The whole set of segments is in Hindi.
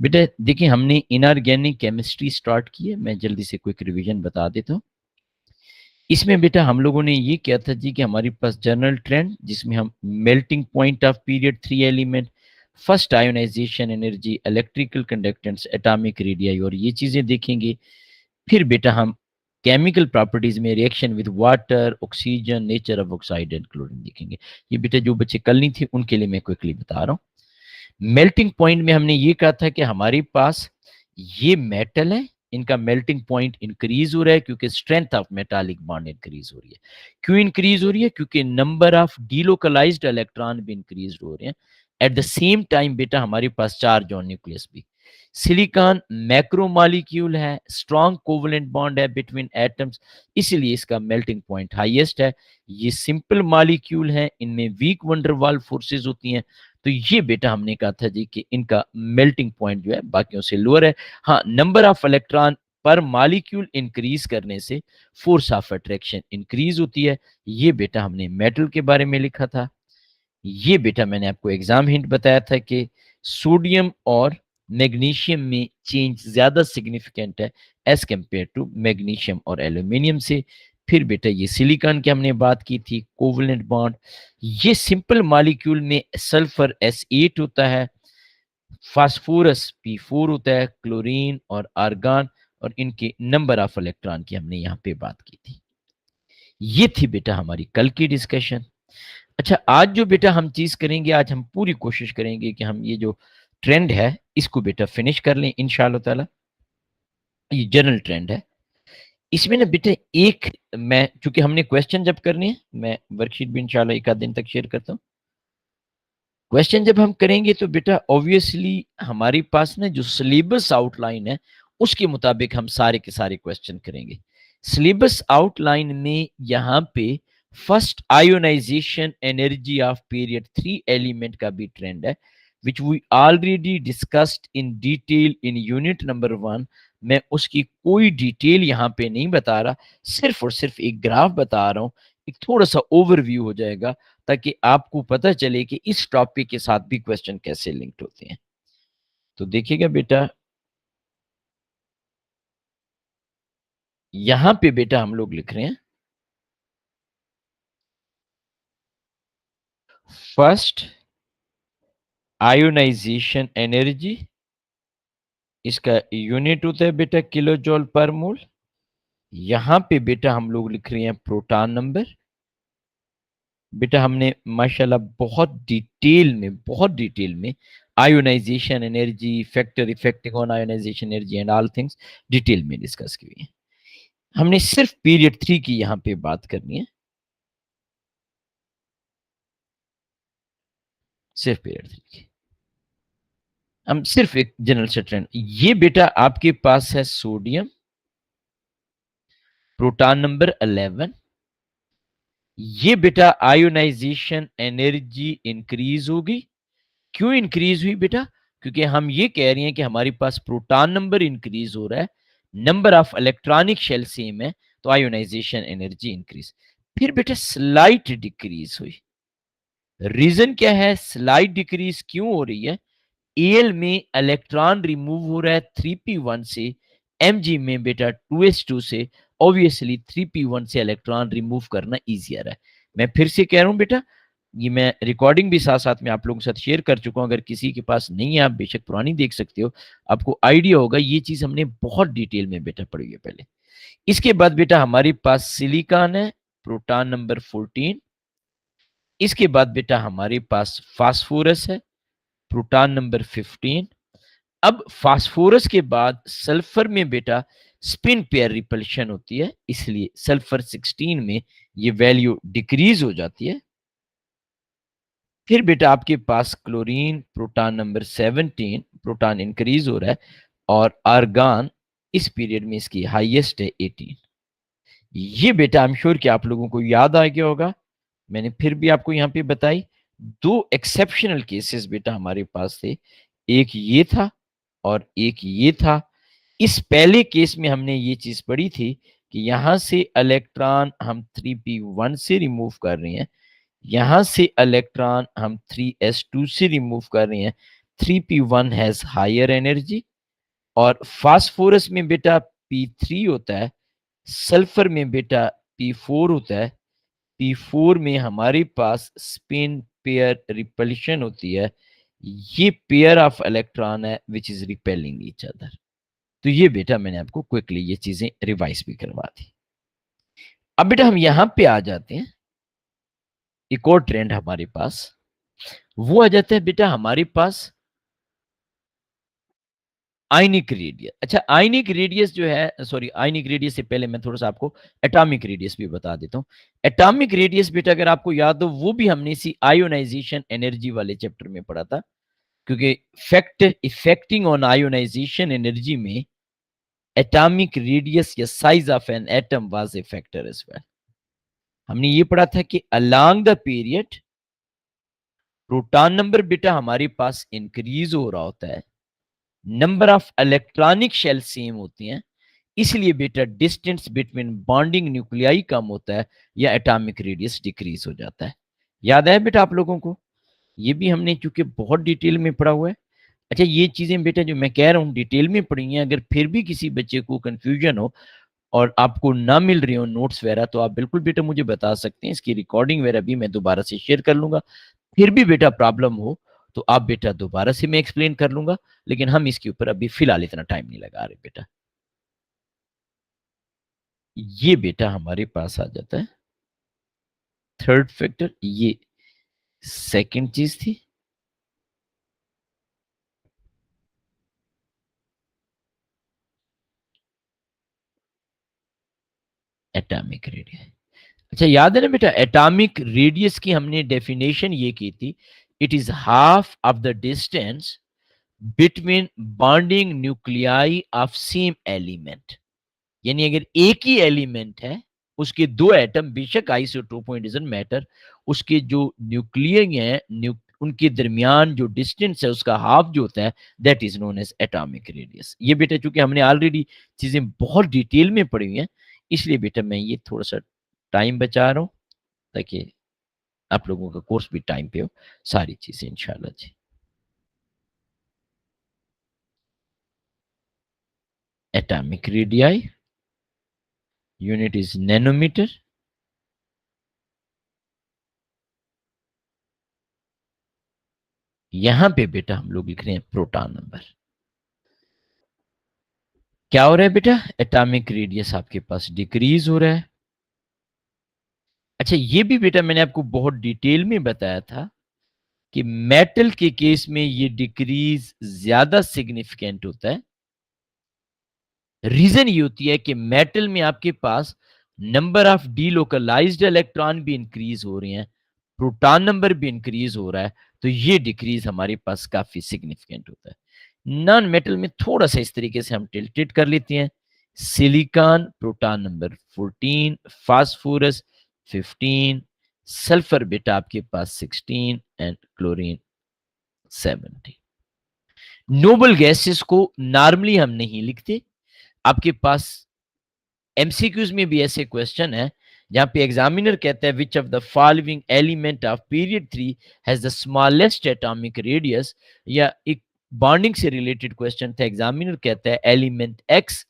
बेटा देखिए, हमने इनऑर्गेनिक केमिस्ट्री स्टार्ट की है। मैं जल्दी से क्विक रिवीजन बता देता हूँ। इसमें बेटा हम लोगों ने ये किया था जी कि हमारे पास जनरल ट्रेंड, जिसमें हम melting point of period 3 element, first ionisation energy, electrical conductance, atomic radii और ये चीजें देखेंगे। फिर बेटा हम केमिकल प्रॉपर्टीज में reaction with water, oxygen, nature of oxide and chlorine देखेंगे। ये बेटा जो बच्चे कल नहीं थे उनके लिए मैं क्विकली बता रहा हूँ। मेल्टिंग पॉइंट में हमने ये कहा था कि हमारे पास ये मेटल है, इनका मेल्टिंग पॉइंट इंक्रीज हो रहा है क्योंकि strength of metallic bond increase हो रही है। क्यों इंक्रीज हो रही है? क्योंकि नंबर ऑफ डीलोकलाइज्ड इलेक्ट्रॉन भी इंक्रीज हो रहे हैं। एट द सेम टाइम बेटा हमारे पास चार्ज ऑन न्यूक्लियस भी। सिलिकॉन मैक्रोमॉलिक्यूल है, स्ट्रॉन्ग कोवलेंट बॉन्ड है बिटवीन एटम्स, इसलिए इसका मेल्टिंग पॉइंट हाईएस्ट है। ये सिंपल मॉलिक्यूल है, इनमें वीक वंडरवाल फोर्सेस होती हैं, तो ये बेटा हमने कहा था जी कि इनका मेल्टिंग पॉइंट जो है बाकियों से लोअर है। हाँ, नंबर ऑफ इलेक्ट्रॉन पर मॉलिक्यूल इंक्रीज करने से फोर्स ऑफ अट्रैक्शन इंक्रीज होती है। ये बेटा हमने मेटल के बारे में लिखा था। ये बेटा मैंने आपको एग्जाम हिंट बताया था कि सोडियम और मैग्नीशियम में चेंज ज्यादा सिग्निफिकेंट है एज कंपेयर टू मैग्नीशियम और एल्यूमिनियम से। फिर बेटा ये सिलिकॉन की हमने बात की थी, कोवलेंट बॉन्ड। ये सिंपल मॉलिक्यूल में सल्फर S8 होता है, फास्फोरस P4 होता है, क्लोरीन और आर्गन, और इनके नंबर ऑफ इलेक्ट्रॉन की हमने यहाँ पे बात की थी। ये थी बेटा हमारी कल की डिस्कशन। अच्छा, आज जो बेटा हम चीज करेंगे, आज हम पूरी कोशिश करेंगे कि हम ये जो ट्रेंड है इसको बेटा फिनिश कर लें इंशाअल्लाह ताला। ये जनरल ट्रेंड है। इसमें ना बेटा एक, मैं चूंकि हमने क्वेश्चन जब करने हैं, मैं वर्कशीट भी इंशाल्लाह एक आध दिन तक शेयर करता हूँ। क्वेश्चन जब हम करेंगे तो बेटा ऑब्वियसली हमारे पास ना जो सिलेबस आउटलाइन है उसके मुताबिक हम सारे के सारे क्वेश्चन करेंगे। सिलेबस आउटलाइन में यहाँ पे first ionisation energy of period 3 element का भी ट्रेंड है, which we already discussed in detail in unit number 1। मैं उसकी कोई डिटेल यहाँ पे नहीं बता रहा, सिर्फ और सिर्फ एक ग्राफ बता रहा हूँ, एक थोड़ा सा ओवरव्यू हो जाएगा ताकि आपको पता चले कि इस टॉपिक के साथ भी क्वेश्चन कैसे लिंक्ड होते हैं। तो देखिएगा बेटा, यहां पे बेटा हम लोग लिख रहे हैं फर्स्ट आयोनाइजेशन एनर्जी, इसका यूनिट होता है बेटा किलो जॉल पर मोल। यहां पे बेटा हम लोग लिख रहे हैं प्रोटॉन नंबर। बेटा हमने माशाल्लाह बहुत डिटेल में ionisation energy, factor affecting on ionisation energy and all things detail में डिस्कस की है। हमने सिर्फ पीरियड 3 की यहां पे बात करनी है, सिर्फ पीरियड 3 की। हम सिर्फ एक जनरल से ट्रेंड, ये बेटा आपके पास है सोडियम, प्रोटॉन नंबर 11। ये बेटा आयोनाइजेशन एनर्जी इंक्रीज होगी। क्यों इंक्रीज हुई बेटा? क्योंकि हम ये कह रहे हैं कि हमारे पास प्रोटॉन नंबर इंक्रीज हो रहा है, number of electronic shell same है, तो आयोनाइजेशन एनर्जी इंक्रीज। फिर बेटा स्लाइट डिक्रीज हुई। रीजन क्या है? स्लाइट डिक्रीज क्यों हो रही है? एल में इलेक्ट्रॉन रिमूव हो रहा है 3p1 से, mg में बेटा 2s2 से। ऑब्वियसली 3p1 से इलेक्ट्रॉन रिमूव करना इजियर है। मैं फिर से कह रहा हूं बेटा, ये मैं रिकॉर्डिंग भी साथ साथ में आप लोगों के साथ शेयर कर चुका हूं, अगर किसी के पास नहीं है आप बेशक पुरानी देख सकते हो, आपको आइडिया होगा। ये चीज हमने बहुत डिटेल में बेटा पढ़ी है पहले। इसके बाद बेटा हमारे पास सिलिकॉन है, प्रोटॉन नंबर 14। इसके बाद बेटा हमारे पास फास्फोरस है, प्रोटॉन नंबर 15। अब फास्फोरस के बाद सल्फर में बेटा स्पिन पेयर रिपल्शन होती है, इसलिए सल्फर 16 में ये वैल्यू डिक्रीज हो जाती है। फिर बेटा आपके पास chlorine, proton number 17, proton increase हो रहा है, और आर्गन इस पीरियड में इसकी हाईएस्ट है 18। ये बेटा आई एम श्योर कि आप लोगों को याद आ गया होगा, मैंने फिर भी आपको यहाँ पे बताई। दो एक्सेप्शनल केसेस बेटा हमारे पास थे, एक ये था और एक ये था। इस पहले केस में हमने ये चीज पढ़ी थी कि यहां से इलेक्ट्रॉन हम 3p1 से रिमूव कर रहे हैं, यहां से इलेक्ट्रॉन हम 3s2 से रिमूव कर रहे हैं। 3p1 हैज हायर एनर्जी, और फास्फोरस में बेटा p3 होता है, सल्फर में बेटा p4 होता है। p4 में हमारे पास स्पिन पेयर रिपल्शन होती है, ये पेयर ऑफ इलेक्ट्रॉन है which is repelling each other. तो ये बेटा मैंने आपको क्विकली ये चीजें रिवाइज भी करवा दी। अब बेटा हम यहां पे आ जाते हैं, एक और ट्रेंड हमारे पास वो आ जाता है बेटा हमारे पास आयनिक रेडियस। अच्छा, आयनिक रेडियस जो है, सॉरी, आयनिक रेडियस से पहले मैं थोड़ा सा आपको एटॉमिक रेडियस भी बता देता हूं। एटॉमिक रेडियस बेटा अगर आपको याद हो, वो भी हमने इसी आयोनाइजेशन एनर्जी वाले चैप्टर में पढ़ा था, क्योंकि fact affecting on ionisation energy में एटॉमिक रेडियस या size of an atom was a factor as well. हमने ये पढ़ा था कि along the period proton number बेटा हमारे पास इंक्रीज हो रहा होता है, number of electronic shell same होती हैं, इसलिए बेटा डिस्टेंस बिटवीन बॉन्डिंग न्यूक्लियाई कम होता है या एटॉमिक रेडियस डिक्रीज हो जाता है। याद है बेटा आप लोगों को? ये भी हमने चूंकि बहुत डिटेल में पढ़ा हुआ है। अच्छा, ये चीजें बेटा जो मैं कह रहा हूँ डिटेल में पढ़ी हैं, अगर फिर भी किसी बच्चे को कंफ्यूजन हो और आपको ना मिल रही हो नोट्स वगैरह, तो आप बिल्कुल बेटा मुझे बता सकते हैं, इसकी रिकॉर्डिंग वगैरह भी मैं दोबारा से शेयर कर लूंगा। फिर भी बेटा प्रॉब्लम हो तो आप बेटा दोबारा से मैं एक्सप्लेन कर लूंगा, लेकिन हम इसके ऊपर अभी फिलहाल इतना टाइम नहीं लगा रहे बेटा। ये बेटा हमारे पास आ जाता है थर्ड फैक्टर, ये सेकंड चीज थी। Atomic radius. अच्छा, याद है ना बेटा, एटॉमिक रेडियस की हमने डेफिनेशन ये की थी, it is half of the distance between bonding nuclei of same element. यानी अगर एक ही एलिमेंट है, उसके दो एटम, बेशक आइसोटोप हो, डजंट मैटर, उसके जो न्यूक्लियर हैं, उनके दरमियान जो डिस्टेंस है उसका हाफ जो होता है, that is known as atomic radius. ये बेटा चूंकि हमने ऑलरेडी चीजें बहुत डिटेल में पढ़ी हुई हैं, इसलिए बेटा मैं ये थोड़ा सा टाइम बचा रहा हूं, ताकि आप लोगों का कोर्स भी टाइम पे हो, सारी चीजें इंशाल्लाह जी। Atomic radii, unit is nanometre. यहां पे बेटा हम लोग लिख रहे हैं प्रोटॉन नंबर। क्या हो रहा है बेटा? एटॉमिक रेडियस आपके पास डिक्रीज हो रहा है। अच्छा, ये भी बेटा मैंने आपको बहुत डिटेल में बताया था कि मेटल के केस में ये डिक्रीज ज्यादा सिग्निफिकेंट होता है। रीजन ये होती है कि मेटल में आपके पास नंबर ऑफ डीलोकलाइज्ड इलेक्ट्रॉन भी इंक्रीज हो रहे हैं, प्रोटॉन नंबर भी इंक्रीज हो रहा है, तो ये डिक्रीज हमारे पास काफी सिग्निफिकेंट होता है। नॉन मेटल में थोड़ा सा इस तरीके से हम टिल्टेड कर लेते हैं। Silicon proton number 14, phosphorus 15, sulphur बेटा आपके पास 16 एंड क्लोरीन 70। नोबल गैसेस को नॉर्मली हम नहीं लिखते। आपके पास एमसीक्यूज में भी ऐसे क्वेश्चन है जहां पे एग्जामिनर कहता है which of the following element of period 3 has the smallest atomic radius, या एक बॉन्डिंग से रिलेटेड क्वेश्चन था, एग्जामिनर कहता है element x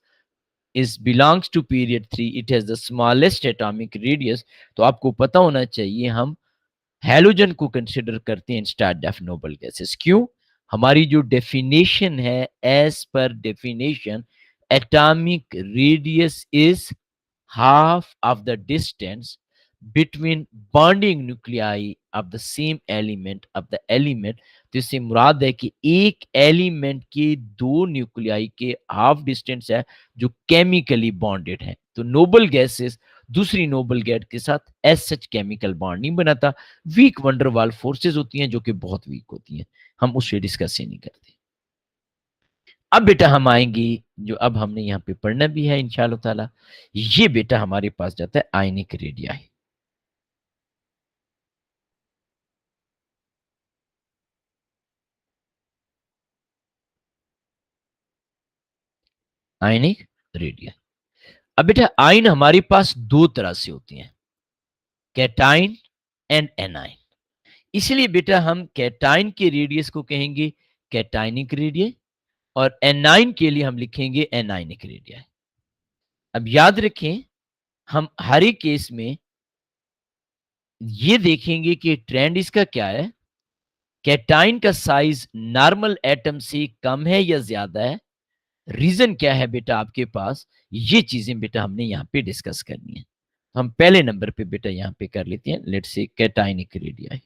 is belongs to period 3, it has the smallest atomic radius। तो आपको पता होना चाहिए हम हैलोजन को कंसिडर करते हैं इंस्टेड ऑफ नोबल गैसेस। क्यों? हमारी जो डेफिनेशन है, as per definition atomic radius is half of the distance between bonding nuclei of the same element of the element। तो इससे मुराद है कि एक एलिमेंट के दो न्यूक्लियाई के हाफ डिस्टेंस है जो केमिकली बॉन्डेड है। तो नोबल गैसेस दूसरी नोबल गैस के साथ एज सच केमिकल बॉन्ड नहीं बनाता, वीक वंडरवाल फोर्सेस होती हैं जो कि बहुत वीक होती हैं, हम उससे डिस्कस ही नहीं करते। अब बेटा हम आएंगे, जो अब हमने यहाँ पे पढ़ना भी है इंशाल्लाह ताला, ये बेटा हमारे पास जाता है आयनिक रेडियाई। Ionic radii. अब बेटा आयन हमारे पास दो तरह से होती हैं, कैटाइन एंड एनाइन। इसलिए बेटा हम कैटाइन के रेडियस को कहेंगे कैटाइनिक रेडियस और एनाइन के लिए हम लिखेंगे एनाइनिक रेडियस। अब याद रखें, हम हर एक केस में ये देखेंगे कि ट्रेंड इसका क्या है, कैटाइन का साइज नॉर्मल एटम से कम है या ज्यादा है, रीजन क्या है बेटा आपके पास, ये चीजें बेटा हमने यहाँ पे डिस्कस करनी है। हम पहले नंबर पे बेटा यहाँ पे कर लेते हैं, लेट्स से कैटाइनिक रेडियस।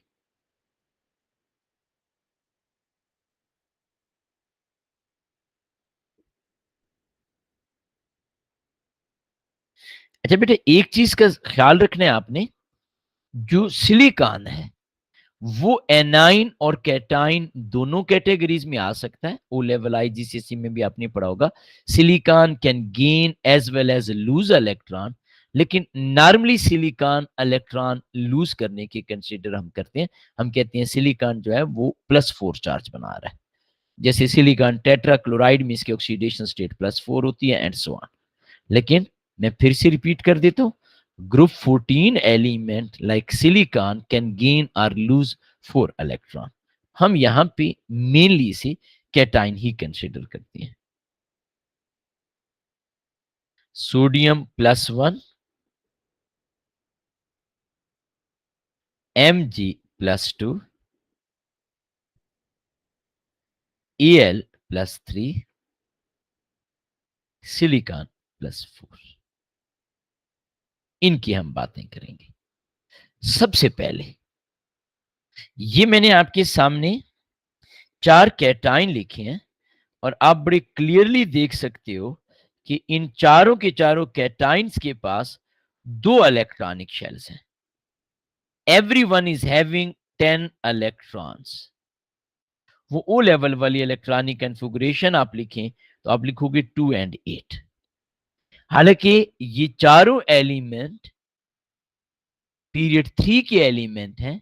अच्छा बेटा, एक चीज का ख्याल रखना है आपने, जो सिलिकॉन है वो एनाइन और कैटाइन दोनों कैटेगरीज में आ सकता है। ओ लेवल आईजीसीएसई में भी आपने पढ़ा होगा, silicon can gain as well as lose electron, लेकिन नॉर्मली सिलिकॉन इलेक्ट्रॉन लूज करने की कंसीडर हम करते हैं। हम कहते हैं सिलिकॉन जो है वो +4 चार्ज बना रहा है, जैसे सिलिकॉन टेट्राक्लोराइड में इसकी ऑक्सीडेशन स्टेट +4 होती है एंड सो ऑन। लेकिन मैं फिर से रिपीट कर देता हूं, group 14 element like silicon can gain और लूज 4 इलेक्ट्रॉन। हम यहां पे मेनली इसे कैटाइन ही कंसिडर करते हैं। सोडियम +1, Mg+2, Al+3, सिलिकॉन +4, इनकी हम बातें करेंगे। सबसे पहले ये मैंने आपके सामने 4 कैटाइन लिखे हैं और आप बड़े क्लियरली देख सकते हो कि इन चारों के चारों कैटाइन्स के पास 2 इलेक्ट्रॉनिक शेल्स हैं। Every one is having 10 electrons. वो ओ लेवल वाली इलेक्ट्रॉनिक कन्फिगरेशन आप लिखें तो आप लिखोगे 2 and 8। हालांकि ये चारों एलिमेंट पीरियड 3 के एलिमेंट हैं,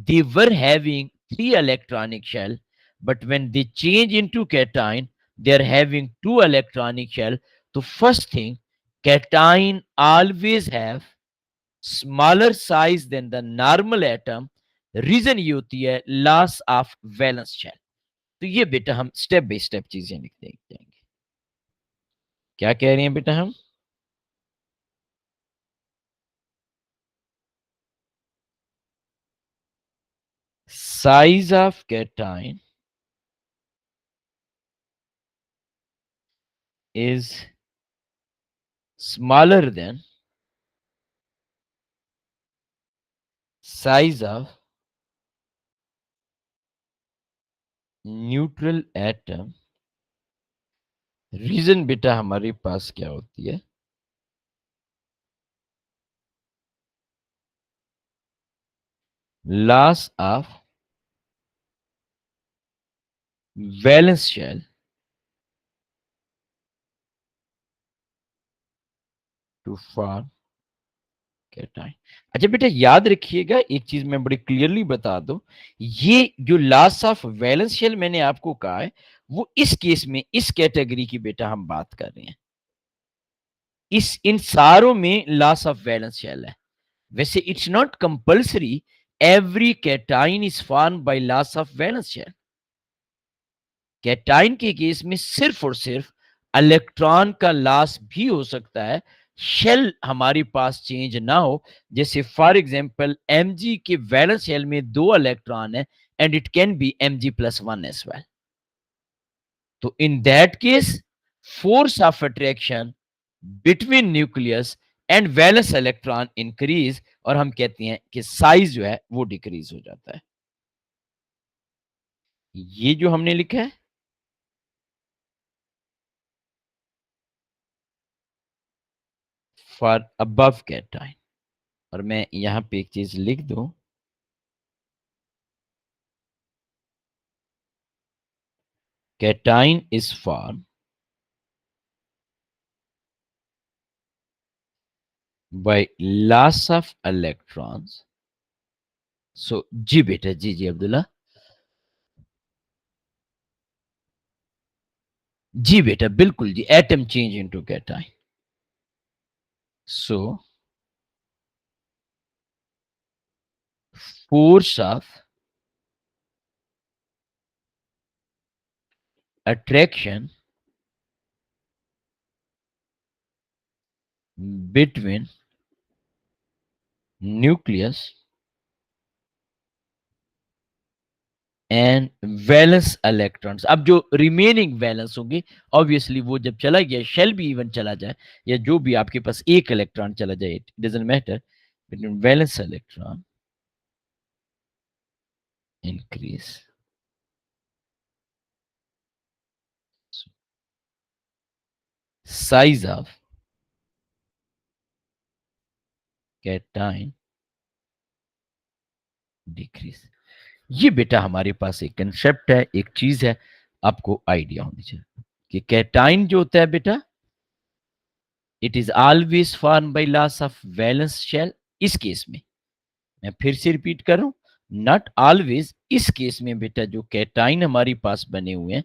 they were having 3 electronic shell, but when they change into cation, they are having 2 electronic shell. So first thing, cation always have smaller size than the normal atom. Reason ये होती है लॉस ऑफ वैलेंस शेल। तो ये बेटा हम स्टेप बाय स्टेप चीजें लिखते जाएंगे। क्या कह रहे हैं बेटा हम, size of cation is smaller than size of neutral atom. Reason बेटा हमारे पास क्या होती है, loss of valence shell to form cation. अच्छा बेटा याद रखिएगा एक चीज मैं बड़ी क्लियरली बता दूं, ये जो लॉस ऑफ वैलेंस शेल मैंने आपको कहा है वो इस केस में इस कैटेगरी की बेटा हम बात कर रहे हैं। इस इन सारों में लॉस ऑफ वैलेंस शेल है। वैसे it's not compulsory every cation is form by loss of valence shell. Cation के केस में सिर्फ और सिर्फ इलेक्ट्रॉन का लॉस भी हो सकता है, शेल हमारे पास चेंज ना हो। जैसे फॉर एग्जांपल Mg के वैलेंस शेल में 2 इलेक्ट्रॉन है and it can be Mg+1 as well. तो in that case force of attraction between nucleus and valence electron increase और हम कहते हैं कि साइज जो है वो डिक्रीज हो जाता है। ये जो हमने लिखा है फॉर अबव कैटाइन, और मैं यहां पे एक चीज लिख दूं, cation is formed by loss of electrons। सो जी बेटा, जी जी अब्दुल्ला, जी बेटा बिल्कुल जी, atom change into cation. So force of attraction between nucleus and valence electrons. अब जो रिमेनिंग वैलेंस होंगे ऑब्वियसली वो जब चला गया, शेल भी इवन चला जाए या जो भी आपके पास एक इलेक्ट्रॉन चला जाए, it doesn't matter, between valence electron increase size of cation decrease. ये बेटा हमारे पास एक कंसेप्ट है, एक चीज है, आपको आइडिया होनी चाहिए कि कैटाइन जो होता है बेटा, it is always form by loss of valence shell. इस केस में मैं फिर से रिपीट कर रहा हूं, नॉट ऑलवेज, इस केस में बेटा जो कैटाइन हमारे पास बने हुए हैं,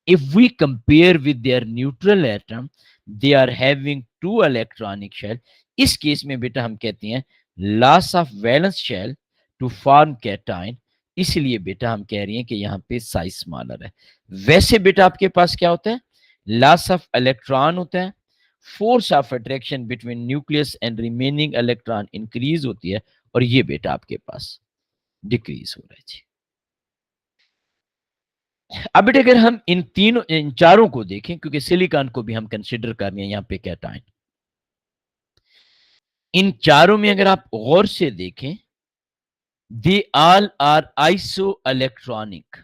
if we compare with their neutral atom, they are having two electronic shell। इस केस में बेटा हम कहते हैं loss of valence shell to form cation। इसलिए बेटा हम कह रहे हैं कि यहाँ पे साइज स्मॉलर है। वैसे बेटा आपके पास क्या होता है, लॉस ऑफ इलेक्ट्रॉन होता है, force of attraction between nucleus and remaining electron increase होती है, और ये बेटा आपके पास डिक्रीज हो रहा है जी। अब बेटा अगर हम इन चारों को देखें, क्योंकि सिलिकॉन को भी हम कंसिडर कर रहे हैं यहाँ पे कैटाइन, इन चारों में अगर आप गौर से देखें, they all are isoelectronic.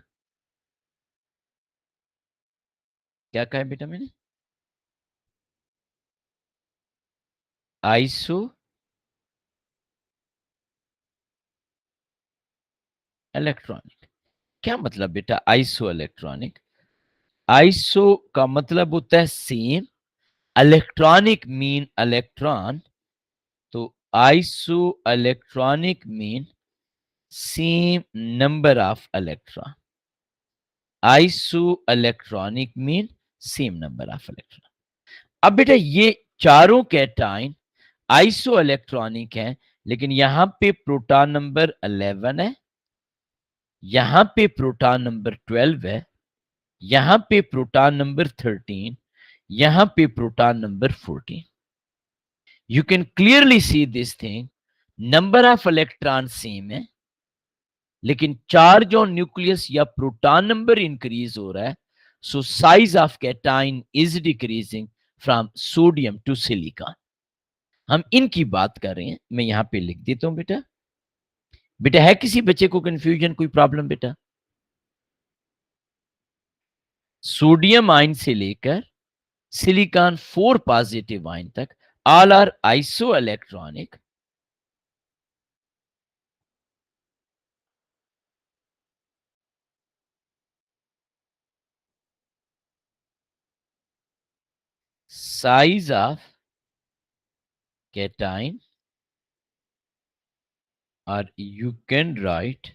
क्या कहा है बेटा मैंने, आइसो इलेक्ट्रॉनिक। क्या मतलब बेटा आइसो इलेक्ट्रॉनिक, आइसो का मतलब होता है सेम, इलेक्ट्रॉनिक मीन इलेक्ट्रॉन, तो iso electronic mean same number of electron, iso electronic mean same number of electron. अब बेटा ये चारों कैटाइन आइसो इलेक्ट्रॉनिक है, लेकिन यहां पे प्रोटॉन नंबर 11 है, यहां पे प्रोटॉन नंबर 12 है, यहां पे प्रोटॉन नंबर 13, यहां पे proton number 14। You can clearly see this thing, number of electron same है, लेकिन चार्ज ऑन न्यूक्लियस या प्रोटॉन नंबर इंक्रीज हो रहा है, so size of cation is decreasing from sodium to silicon. हम इनकी बात कर रहे हैं, मैं यहां पे लिख देता हूं बेटा। बेटा है किसी बच्चे को कंफ्यूजन, कोई प्रॉब्लम बेटा? सोडियम आयन से लेकर सिलिकॉन 4 पॉजिटिव आयन तक all are isoelectronic, size of cation, or you can write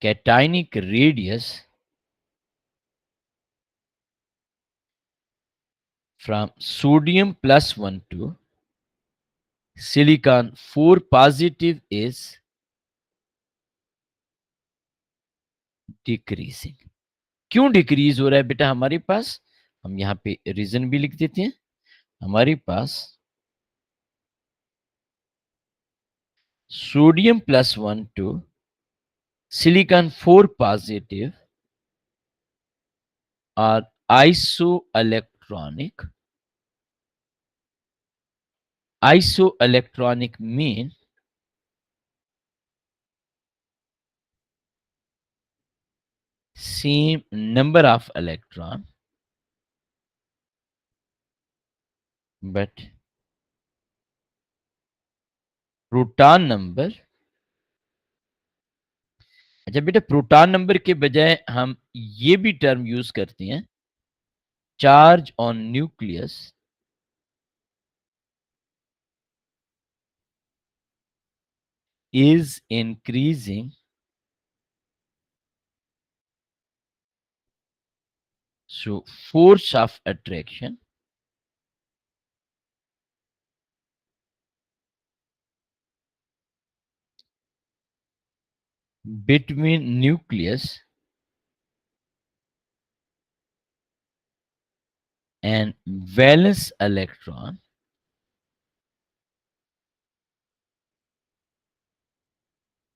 cationic radius from sodium +1 to silicon 4 positive is decreasing। क्यों डिक्रीज हो रहा है बेटा हमारे पास, हम यहाँ पे रीजन भी लिख देते हैं। हमारे पास सोडियम +1 टू सिलिकॉन 4 पॉजिटिव और iso electronic, iso electronic mean same number of electron but proton number. अच्छा बेटा प्रोटॉन नंबर के बजाय हम ये भी टर्म यूज करते हैं, charge on nucleus is increasing, so force of attraction between nucleus and valence electron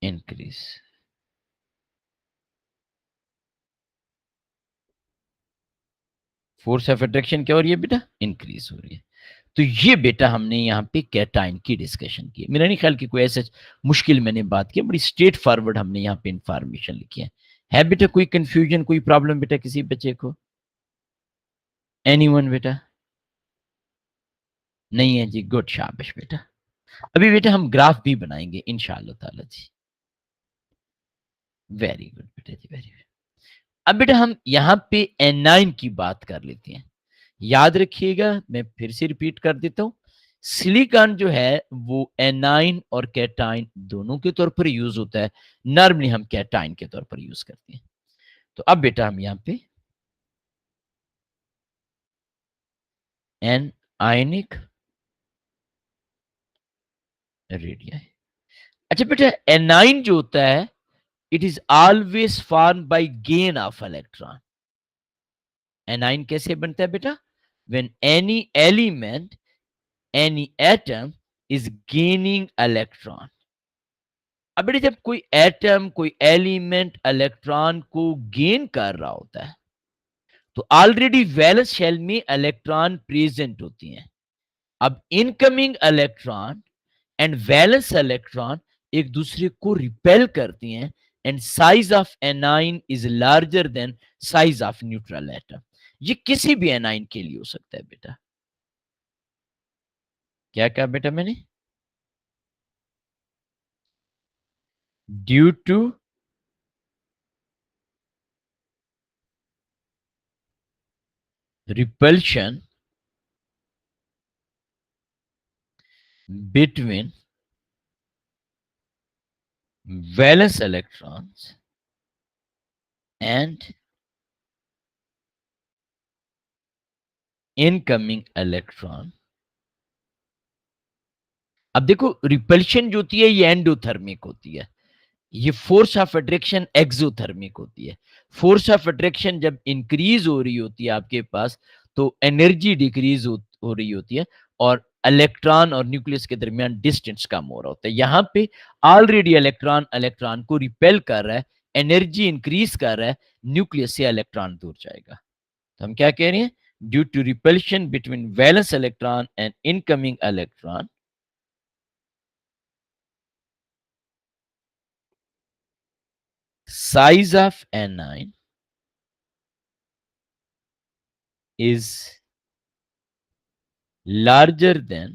increase. Force of attraction क्या हो रही है बेटा? इंक्रीज हो रही है। तो ये बेटा हमने यहाँ पे कैटाइन की डिस्कशन की। मेरा नहीं ख्याल कि कोई ऐसा मुश्किल मैंने बात की, बड़ी स्ट्रेट फॉरवर्ड हमने यहाँ पे इंफॉर्मेशन लिखी है बेटा कोई कंफ्यूजन, कोई प्रॉब्लम बेटा किसी बच्चे को? एनीवन बेटा? नहीं है जी, गुड, शाबाश बेटा। अभी बेटा हम ग्राफ भी बनाएंगे इंशाअल्लाह ताला जी। वेरी गुड बेटा जी, वेरी गुड। अब बेटा हम यहाँ पे एनाइन की बात कर लेते हैं। याद रखिएगा, मैं फिर से रिपीट कर देता हूं, सिलिकॉन जो है वो एनाइन और कैटाइन दोनों के तौर पर यूज होता है। नॉर्मली हम कैटाइन के तौर पर यूज करते हैं। तो अब बेटा हम यहाँ पे एन आयनिक रेडिया। अच्छा बेटा, एनाइन जो होता है it is always form bye gain of electron. A9 कैसे बनता है बेटा? When any element, any atom is gaining electron. अब बेटा जब कोई एटम, कोई एलिमेंट इलेक्ट्रॉन को गेन कर रहा होता है तो ऑलरेडी वैलेंस शेल में इलेक्ट्रॉन प्रेजेंट होती हैं। अब incoming electron and valence electron एक दूसरे को रिपेल करती हैं and size of anion is larger than size of neutral atom. ये किसी भी एनाइन के लिए हो सकता है बेटा। क्या कहा बेटा मैंने? Due to repulsion between valence electrons and incoming electron। अब देखो रिपल्शन जो होती है ये एंडोथर्मिक होती है, ये फोर्स ऑफ अट्रैक्शन एक्सोथर्मिक होती है। फोर्स ऑफ अट्रैक्शन जब इंक्रीज हो रही होती है आपके पास तो एनर्जी डिक्रीज हो रही होती है और इलेक्ट्रॉन और न्यूक्लियस के दरमियान डिस्टेंस कम हो रहा होता है। यहां पे ऑलरेडी इलेक्ट्रॉन इलेक्ट्रॉन को रिपेल कर रहा है, एनर्जी इंक्रीज कर रहा है, न्यूक्लियस से इलेक्ट्रॉन दूर जाएगा। तो हम क्या कह रहे हैं? Due to repulsion between valence electron and incoming electron, size of anion is larger than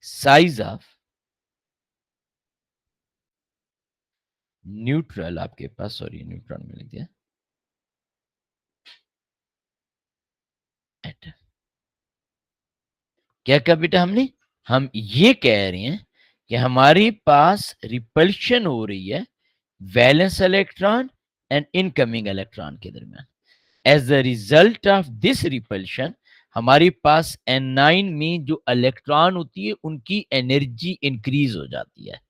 size of neutral. आपके पास सॉरी न्यूट्रॉन में लिख दिया एटम। क्या कहा बेटा हमने? हम ये कह रहे हैं कि हमारे पास रिपल्शन हो रही है valence electron and incoming electron के दरमियान। As a result of this repulsion हमारे पास एनाइन में जो इलेक्ट्रॉन होती है उनकी एनर्जी इंक्रीज हो जाती है।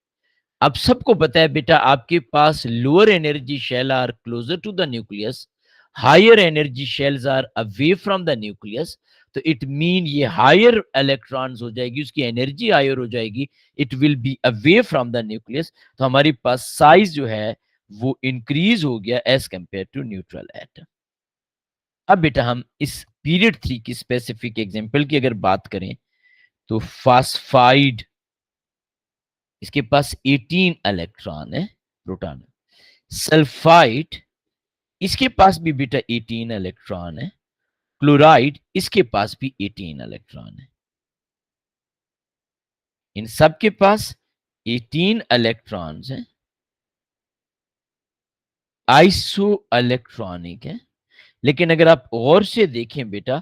अब सबको पता है बेटा आपके पास lower energy shell are closer to the nucleus, higher energy shells are away from the nucleus. तो इट मीन ये हायर इलेक्ट्रॉन्स हो जाएगी, उसकी एनर्जी हायर हो जाएगी, it will be away from the nucleus. तो हमारे पास साइज जो है वो इंक्रीज हो गया as compare to neutral atom. अब बेटा हम इस पीरियड 3 की स्पेसिफिक एग्जांपल की अगर बात करें तो फास्फाइड, इसके पास 18 इलेक्ट्रॉन है, प्रोटॉन। सल्फाइड, इसके पास भी बेटा 18 इलेक्ट्रॉन है। क्लोराइड, इसके पास भी 18 इलेक्ट्रॉन है। इन सब के पास 18 इलेक्ट्रॉन्स हैं, आइसो इलेक्ट्रॉनिक है। लेकिन अगर आप और से देखें बेटा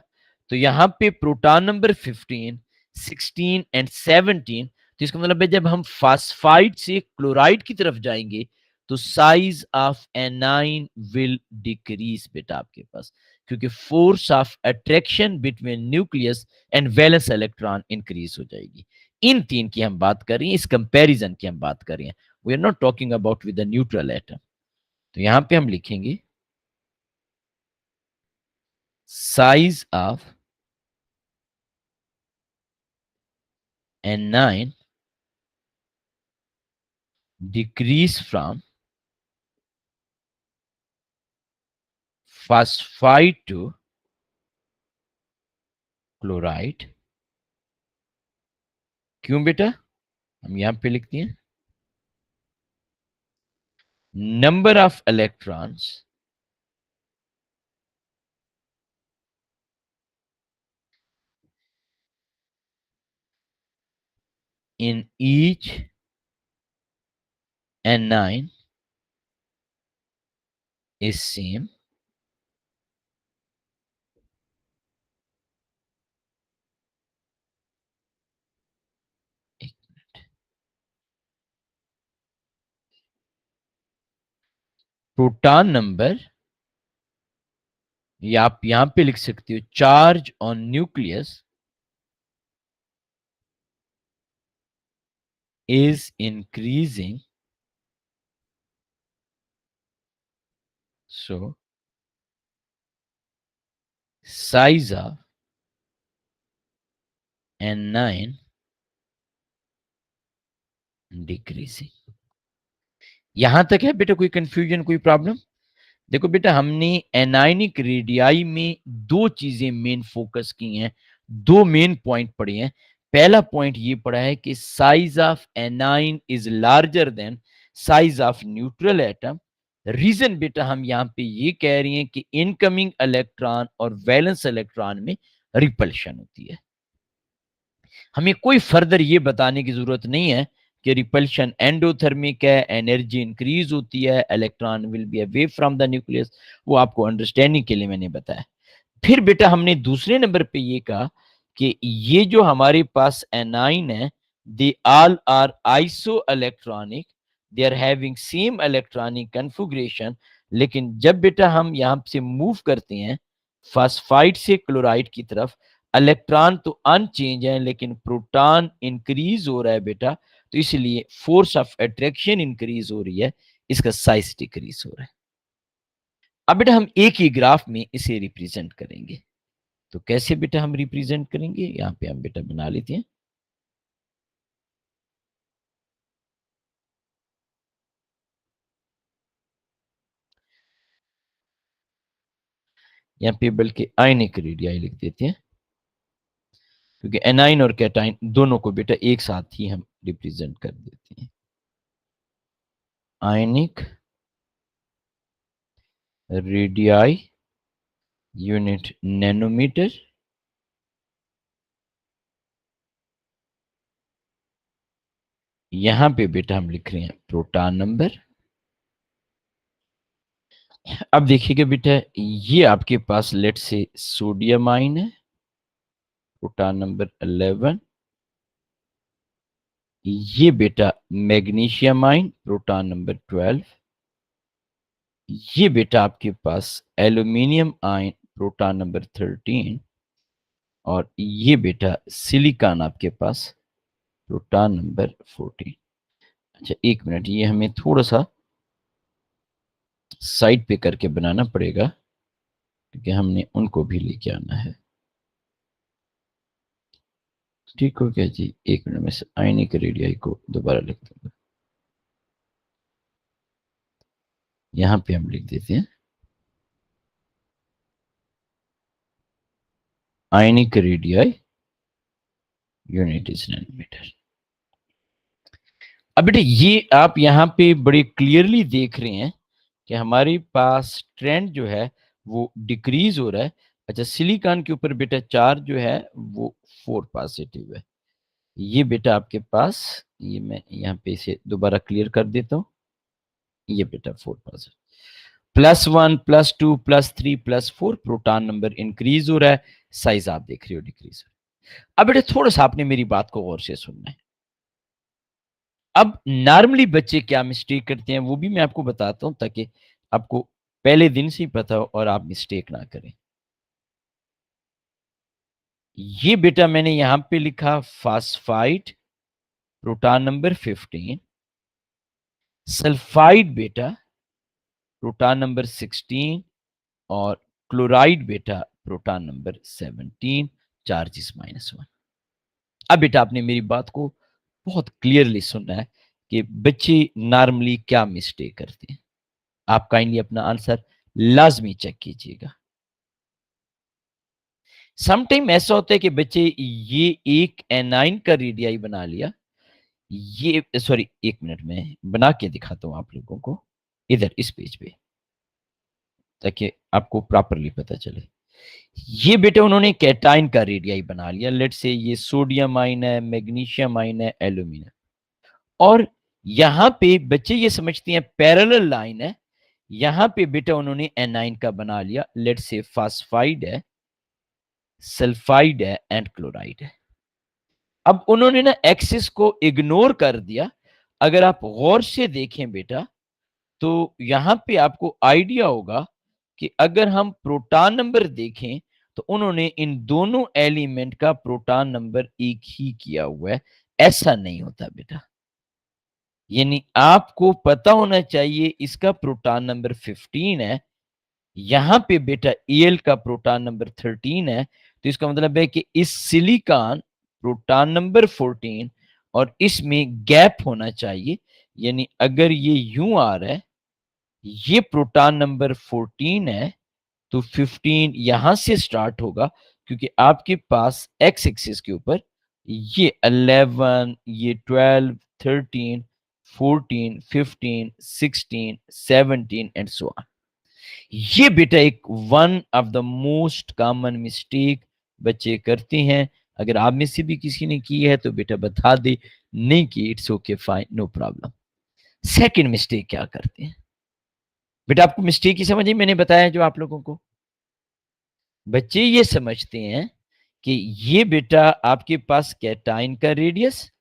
तो यहां पे प्रोटॉन नंबर 15, 16 एंड 17, तो इसका मतलब है जब हम फास्फाइड से क्लोराइड की तरफ जाएंगे तो size of A9 will decrease बेटा आपके पास, क्योंकि force of attraction between nucleus and valence electron increase हो जाएगी। इन 3 की हम बात कर रहे हैं, इस कंपैरिजन की हम बात कर रहे हैं। We are not talking about with the neutral atom. तो यहां पे हम लिखेंगे size of N9 decrease from phosphide to chloride. क्यों बेटा? हम यहां पे लिखते हैं number of electrons in each N9 is same। Proton number, या आप यहां पे लिख सकते हो charge on nucleus is increasing, so size of N9 decreasing। यहां तक है बेटा? कोई कंफ्यूजन, कोई प्रॉब्लम? देखो बेटा, हमने एनाइनिक रेडियाई में दो चीजें मेन फोकस की हैं, दो मेन पॉइंट पढ़े हैं। पहला पॉइंट ये पढ़ा है कि size of anion is larger than size of neutral atom. Reason बेटा हम यहां पे ये कह रहे हैं कि इनकमिंग इलेक्ट्रॉन और वैलेंस इलेक्ट्रॉन में रिपल्शन होती है। हमें कोई फर्दर ये बताने की जरूरत नहीं है कि रिपल्शन एंडोथर्मिक है, एनर्जी इंक्रीज होती है, electron will be away from the nucleus. वो आपको अंडरस्टैंडिंग के लिए मैंने बताया। फिर बेटा हमने दूसरे नंबर पे ये कहा कि ये जो हमारे पास एनाइन है, they all are isoelectronic, they are having same electronic configuration. लेकिन जब बेटा हम यहां से मूव करते हैं फास्फाइड से क्लोराइड की तरफ, इलेक्ट्रॉन तो अनचेंज है लेकिन प्रोटॉन इंक्रीज हो रहा है बेटा, तो इसलिए फोर्स ऑफ अट्रैक्शन इंक्रीज हो रही है, इसका साइज डिक्रीज हो रहा है। अब बेटा हम एक ही ग्राफ में इसे रिप्रेजेंट करेंगे। तो कैसे बेटा हम रिप्रेजेंट करेंगे? यहां पे हम बेटा बना लेते हैं। यहाँ पे बल्कि आयनिक रेडियाई लिख देते हैं, क्योंकि एनाइन और कैटाइन दोनों को बेटा एक साथ ही हम रिप्रेजेंट कर देते हैं। Ionic radii unit nanometre. यहां पे बेटा हम लिख रहे हैं प्रोटॉन नंबर। अब देखिएगा बेटा, ये आपके पास लेट से सोडियम आयन है, प्रोटॉन नंबर 11। ये बेटा मैग्नीशियम आयन, प्रोटॉन नंबर 12। ये बेटा आपके पास एल्यूमिनियम आयन, प्रोटॉन नंबर 13। और ये बेटा सिलिकॉन आपके पास, प्रोटॉन नंबर 14। अच्छा एक मिनट, ये हमें थोड़ा सा साइड पे करके बनाना पड़ेगा, क्योंकि हमने उनको भी लेके आना है। ठीक हो गया जी? एक मिनट में आयनिक रेडियाई को दोबारा लिख दूंगा। यहां पे हम लिख देते हैं ionic radii unit is nanometre. अब बेटा ये आप यहाँ पे बड़े क्लियरली देख रहे हैं कि हमारे पास ट्रेंड जो है वो डिक्रीज हो रहा है। अच्छा, सिलिकॉन के ऊपर बेटा चार्ज जो है वो 4 पॉजिटिव है। ये बेटा आपके पास, ये मैं यहाँ पे इसे दोबारा क्लियर कर देता हूँ। ये बेटा 4 पॉजिटिव, +1 +2 +3 +4 प्रोटॉन नंबर इंक्रीज हो रहा है, साइज आप देख रहे हो डिक्रीज। अब बेटा थोड़ा सा आपने मेरी बात को गौर से सुनना है। अब नॉर्मली बच्चे क्या मिस्टेक करते हैं वो भी मैं आपको बताता हूं, ताकि आपको पहले दिन से ही पता हो और आप मिस्टेक ना करें। ये बेटा मैंने यहां पे लिखा फास्फाइड प्रोटॉन नंबर 15, सल्फाइड बेटा प्रोटॉन नंबर 16 और क्लोराइड बेटा प्रोटॉन नंबर 17, चार्जेस -1। अब बेटा आपने मेरी बात को बहुत क्लियरली सुनना है कि बच्चे नॉर्मली क्या मिस्टेक करते हैं। आप काइंडली अपना आंसर लाजमी चेक कीजिएगा। सम टाइम ऐसा होता है कि बच्चे ये एक एनाइन का रेडियाई बना लिया, ये सॉरी 1 मिनट में बना के दिखाता हूं आप लोगों को इधर इस पेज पे, ताकि आपको प्रॉपरली पता चले। ये बेटे उन्होंने कैटाइन का रेडियाई बना लिया, लेट से ये सोडियम आयन है, मैग्नीशियम आयन है, एल्यूमिनियम, और यहां पे बच्चे ये समझते हैं पैरेलल लाइन है, यहां पे बेटा उन्होंने एनाइन का बना लिया, लेट से फास्फाइड है, सल्फाइड है एंड क्लोराइड है। अब उन्होंने ना एक्सिस को इग्नोर कर दिया। अगर आप गौर से देखें बेटा, तो यहां पे आपको आइडिया होगा कि अगर हम प्रोटॉन नंबर देखें तो उन्होंने इन दोनों एलिमेंट का प्रोटॉन नंबर एक ही किया हुआ है। ऐसा नहीं होता बेटा, यानी आपको पता होना चाहिए इसका प्रोटॉन नंबर 15 है, यहां पे बेटा एल का प्रोटॉन नंबर 13 है, तो इसका मतलब है कि इस सिलिकॉन प्रोटॉन नंबर 14 और इसमें गैप होना चाहिए। यानी अगर ये यूं आ रहा है, ये प्रोटॉन नंबर 14 है, तो 15 यहां से स्टार्ट होगा, क्योंकि आपके पास एक्स एक्सिस के ऊपर ये 11, ये 12, 13, 14, 15, 16, 17 एंड सो ऑन। ये बेटा एक one of the most common mistake बच्चे करते हैं। अगर आप में से भी किसी ने की है तो बेटा बता दे, नहीं की it's okay fine no problem. Second mistake क्या करते हैं बेटा, आपको मिस्टेक ही समझ आई मैंने बताया जो आप लोगों को। बच्चे ये समझते हैं कि ये बेटा आपके पास कैटाइन का रेडियस,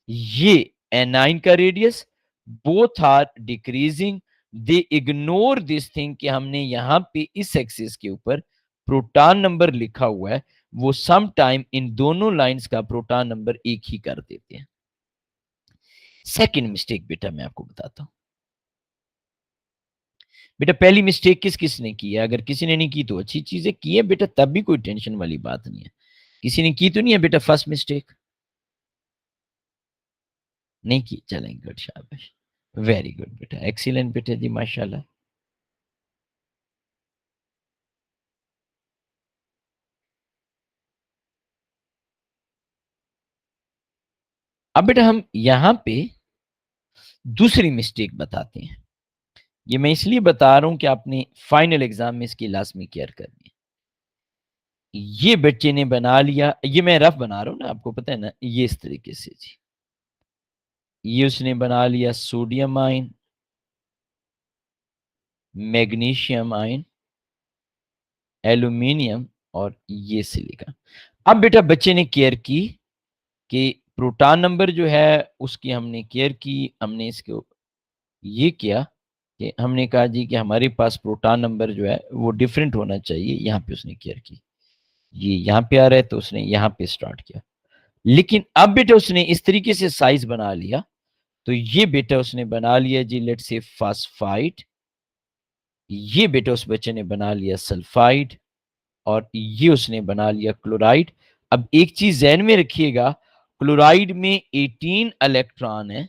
ये एनाइन का radius, both are decreasing. They ignore this thing कि हमने यहां पे इस एक्सिस के ऊपर प्रोटॉन नंबर लिखा हुआ है, वो सम टाइम इन दोनों लाइंस का प्रोटॉन नंबर एक ही कर देते हैं। सेकंड मिस्टेक बेटा मैं आपको बताता हूं। बेटा पहली मिस्टेक किस किस ने की है? अगर किसी ने नहीं की तो अच्छी चीजें की है बेटा, तब भी कोई टेंशन वाली बात नहीं है। किसी ने की तो नहीं है बेटा फर्स्ट मिस्टेक? नहीं की, चलें गुड, शाबाश, वेरी गुड बेटा, एक्सीलेंट बेटा जी, माशाल्लाह। अब बेटा हम यहां पे दूसरी मिस्टेक बताते हैं। ये मैं इसलिए बता रहा हूं कि आपने फाइनल एग्जाम में इसकी लाजमी केयर करनी है। ये बच्चे ने बना लिया, ये मैं रफ बना रहा हूं ना, आपको पता है ना, ये इस तरीके से जी, ये उसने बना लिया sodium ion, magnesium ion, aluminium और ये सिलिकॉन। अब बेटा बच्चे ने केयर की कि प्रोटॉन नंबर जो है उसकी हमने केयर की, हमने इसको ये किया कि हमने कहा जी कि हमारे पास प्रोटॉन नंबर जो है वो डिफरेंट होना चाहिए, यहाँ पे उसने केयर की। ये यहाँ पे आ रहा है तो उसने यहाँ पे स्टार्ट किया। लेकिन अब बेटा उसने इस तरीके से साइज बना लिया, तो ये बेटा उसने बना लिया जी लेट से फास्फाइड, ये बेटा उस बच्चे ने बना लिया सल्फाइड, और ये उसने बना लिया क्लोराइड। अब एक चीज ध्यान में रखिएगा, क्लोराइड में 18 इलेक्ट्रॉन है,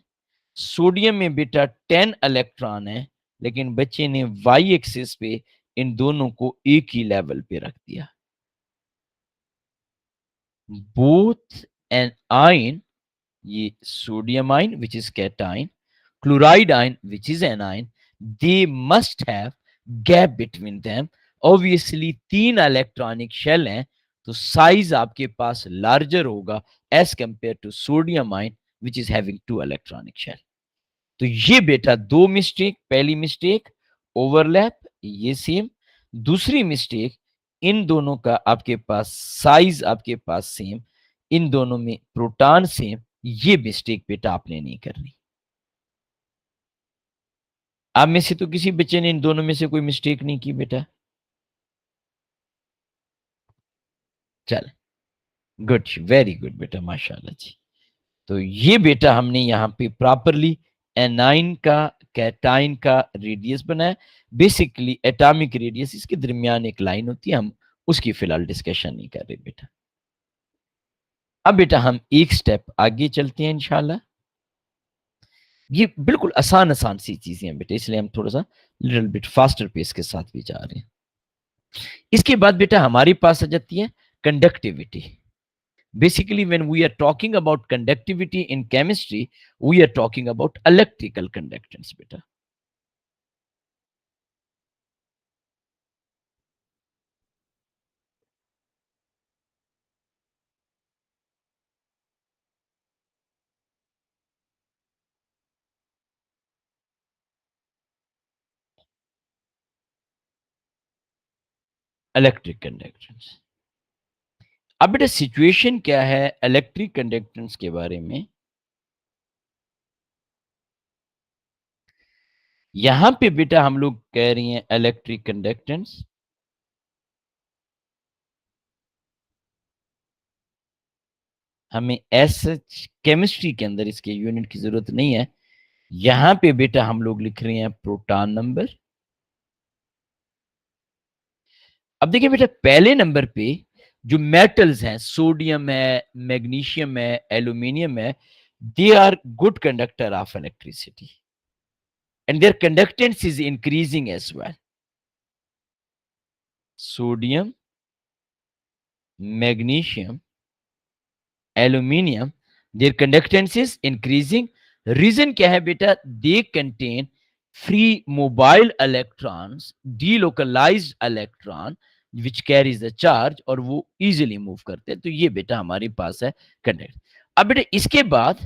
सोडियम में बेटा 10 इलेक्ट्रॉन है, लेकिन बच्चे ने वाई एक्सिस पे इन दोनों को एक ही लेवल पे रख दिया। बोथ एन आयन, ये sodium ion which is cation, chloride ion which is anion, they must have gap between them. Obviously 3 electronic shell हैं, तो साइज आपके पास लार्जर होगा as compare to sodium ion which is having 2 electronic shell. तो ये बेटा दो मिस्टेक, पहली मिस्टेक ओवरलैप, ये सेम। दूसरी मिस्टेक, इन दोनों का आपके पास साइज आपके पास सेम, इन दोनों में प्रोटॉन सेम। ये मिस्टेक बेटा आपने नहीं करनी। आप में से तो किसी बच्चे ने इन दोनों में से कोई मिस्टेक नहीं की बेटा? चल गुड, वेरी गुड बेटा, माशाल्लाह जी। तो ये बेटा हमने यहाँ पे प्रॉपरली एनाइन का कैटाइन का रेडियस बनाया। बेसिकली एटॉमिक रेडियस, इसके दरमियान एक लाइन होती है, हम उसकी फिलहाल डिस्कशन नहीं कर रहे बेटा। अब बेटा हम एक स्टेप आगे चलते हैं इंशाल्लाह। ये बिल्कुल आसान आसान सी चीजें हैं बेटा, इसलिए हम थोड़ा सा लिटिल बिट फास्टर पेस के साथ भी जा रहे हैं। इसके बाद बेटा हमारे पास आ जाती है conductivity. Basically, when we are talking about conductivity in chemistry, we are talking about electrical conductance beta. Electric conductance. अब बेटा सिचुएशन क्या है इलेक्ट्रिक कंडक्टेंस के बारे में। यहां पे बेटा हम लोग कह रही हैं इलेक्ट्रिक कंडक्टेंस, हमें ऐसे केमिस्ट्री के अंदर इसके यूनिट की जरूरत नहीं है। यहां पे बेटा हम लोग लिख रहे हैं प्रोटॉन नंबर। अब देखिए बेटा पहले नंबर पे जो मेटल्स हैं, सोडियम है, मैग्नीशियम है, एल्यूमिनियम है, they are good conductor of electricity and their conductance is increasing as well. Sodium, magnesium, aluminium, their conductance is increasing. Reason क्या है बेटा? They contain free mobile electrons, delocalized electron which carries the charge और वो easily move करते हैं। तो ये बेटा हमारे पास है कंडक्ट। अब बेटा इसके बाद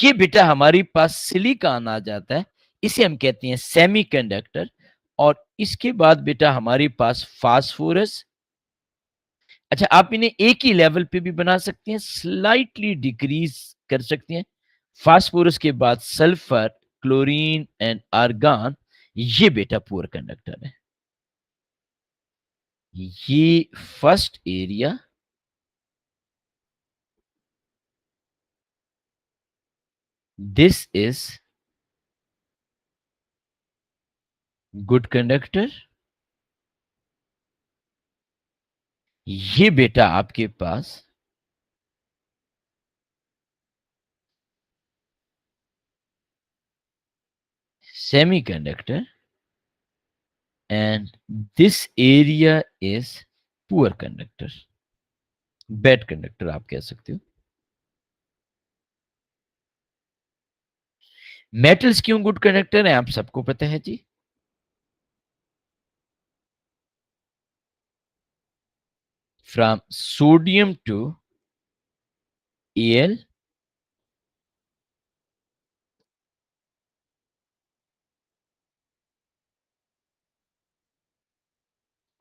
ये बेटा हमारे पास सिलिकॉन आ जाता है, इसे हम कहते हैं सेमीकंडक्टर। और इसके बाद बेटा हमारे पास फास्फोरस। अच्छा आप इन्हें एक ही लेवल पे भी बना सकते हैं, स्लाइटली डिक्रीज कर सकते हैं। फास्फोरस के बाद सल्फर, क्लोरीन एंड आर्गन, ये बेटा पुअर कंडक्टर है। ये first area, this is good conductor. ये बेटा आपके पास semiconductor and this area is poor conductor, bad conductor आप कह सकते हो। मेटल्स क्यों गुड कंडक्टर है आप सबको पता है जी। From sodium to Al,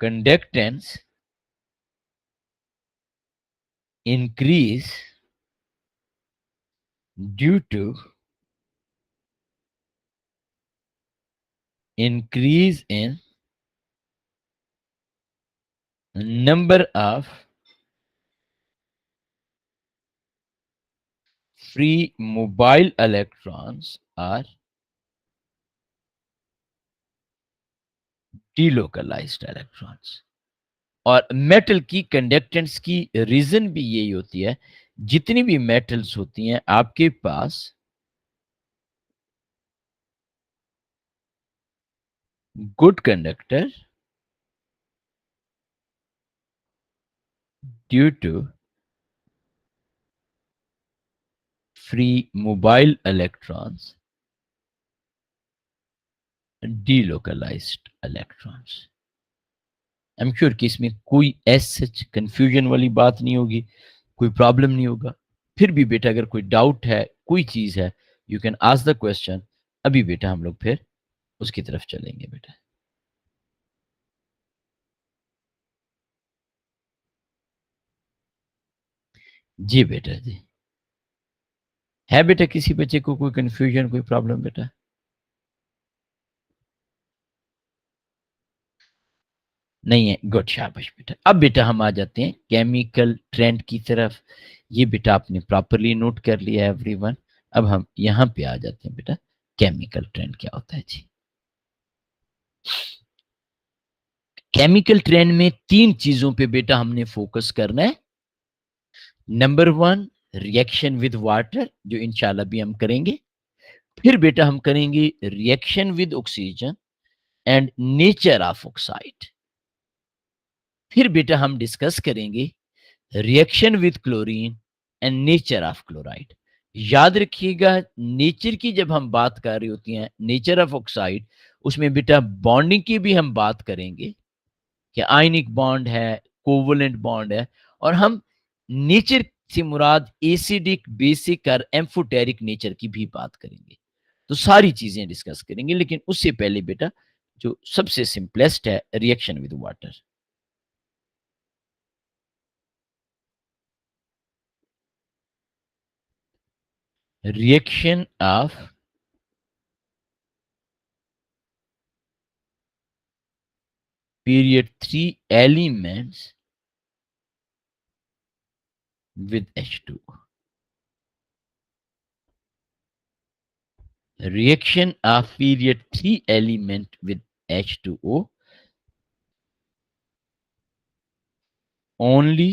conductance increase due to increase in number of free mobile electrons or delocalized electrons। और मेटल की कंडक्टेंस की रीजन भी यही होती है, जितनी भी मेटल्स होती हैं आपके पास good conductor due to free mobile electrons, delocalized electrons. I am sure कि इसमें कोई सच कंफ्यूजन वाली बात नहीं होगी, कोई प्रॉब्लम नहीं होगा। फिर भी बेटा अगर कोई डाउट है, कोई चीज है, you can ask the question. अभी बेटा हम लोग फिर उसकी तरफ चलेंगे बेटा। जी बेटा जी। है बेटा किसी बच्चे को कोई कंफ्यूजन, कोई प्रॉब्लम बेटा? नहीं है, गुड, शाबाश बेटा। अब बेटा हम आ जाते हैं केमिकल ट्रेंड की तरफ। ये बेटा आपने प्रॉपरली नोट कर लिया एवरीवन। अब हम यहां पे आ जाते हैं बेटा, केमिकल ट्रेंड क्या होता है जी। केमिकल ट्रेंड में तीन चीजों पे बेटा हमने फोकस करना है। Number one, reaction with water, जो इंशाल्लाह भी हम करेंगे। फिर बेटा हम करेंगे reaction with oxygen and nature of oxide. फिर बेटा हम डिस्कस करेंगे reaction with chlorine and nature of chloride. याद रखिएगा, नेचर की जब हम बात कर रही होती हैं, नेचर ऑफ ऑक्साइड, उसमें बेटा बॉन्डिंग की भी हम बात करेंगे कि आयनिक बॉन्ड है, कोवलेंट बॉन्ड है, और हम नेचर से मुराद एसिडिक, बेसिक और एम्फोटेरिक नेचर की भी बात करेंगे। तो सारी चीजें डिस्कस करेंगे, लेकिन उससे पहले बेटा जो सबसे सिंपलेस्ट है, reaction with water. Reaction of period 3 elements with H2. Reaction of period 3 element with H2O. Only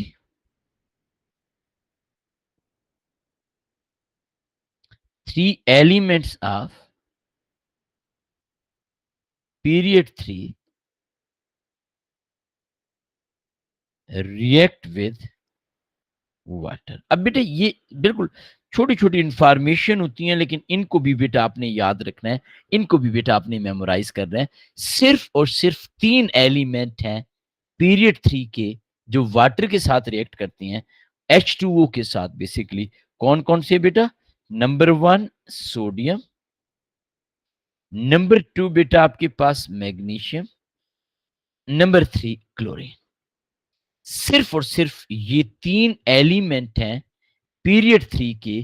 three elements of period 3 react with water. अब बेटा ये बिल्कुल छोटी छोटी इंफॉर्मेशन होती हैं, लेकिन इनको भी बेटा आपने याद रखना है, इनको भी बेटा आपने मेमोराइज करना है। सिर्फ और सिर्फ तीन एलिमेंट हैं पीरियड 3 के जो वाटर के साथ रिएक्ट करती हैं, H2O के साथ बेसिकली। कौन कौन से बेटा? Number one sodium, number two बेटा आपके पास मैग्नीशियम, नंबर थ्री क्लोरीन। सिर्फ और सिर्फ ये तीन एलिमेंट हैं पीरियड 3 के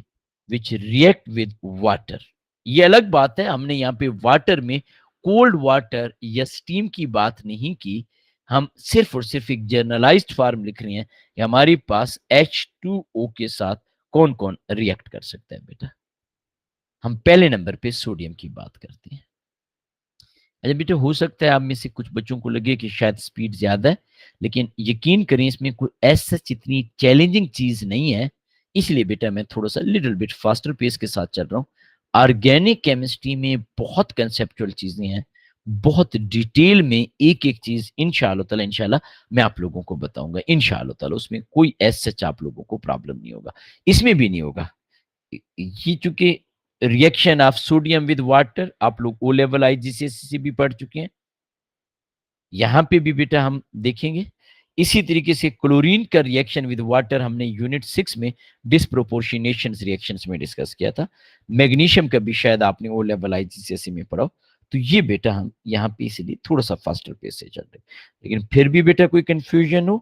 विच रिएक्ट विद वाटर। ये अलग बात है, हमने यहाँ पे वाटर में कोल्ड वाटर या स्टीम की बात नहीं की। हम सिर्फ और सिर्फ एक जर्नलाइज्ड फॉर्म लिख रहे हैं कि हमारे पास H2O के साथ कौन कौन रिएक्ट कर सकता है बेटा। हम पहले नंबर पे सोडियम की बात करते हैं। अच्छा बेटा, हो सकता है आप में से कुछ बच्चों को लगे कि शायद स्पीड ज्यादा है, लेकिन यकीन करें इसमें कोई ऐसा इतनी चैलेंजिंग चीज नहीं है। इसलिए बेटा मैं थोड़ा सा लिटिल बिट फास्टर पेस के साथ चल रहा हूँ। ऑर्गेनिक केमिस्ट्री में बहुत कंसेप्चुअल चीजें हैं, बहुत डिटेल में एक एक चीज इंशाल्लाह मैं आप लोगों को बताऊंगा इंशाल्लाह। उसमें कोई ऐसा सच आप लोगों को प्रॉब्लम नहीं होगा, इसमें भी नहीं होगा। ये चूंकि reaction of sodium with water आप लोग ओ लेवल आईजीसीएस से भी पढ़ चुके हैं, यहां पे भी बेटा हम देखेंगे। इसी तरीके से क्लोरीन का रिएक्शन विद वाटर हमने यूनिट 6 में डिस्प्रोपोर्शनेशन रिएक्शंस में डिस्कस किया था। मैग्नीशियम का भी शायद आपने ओ लेवल आईजीसीएस में पढ़ा हो। तो ये बेटा हम यहाँ पे इसलिए थोड़ा सा फास्टर पेस से चल रहे हैं, लेकिन फिर भी बेटा कोई कंफ्यूजन हो,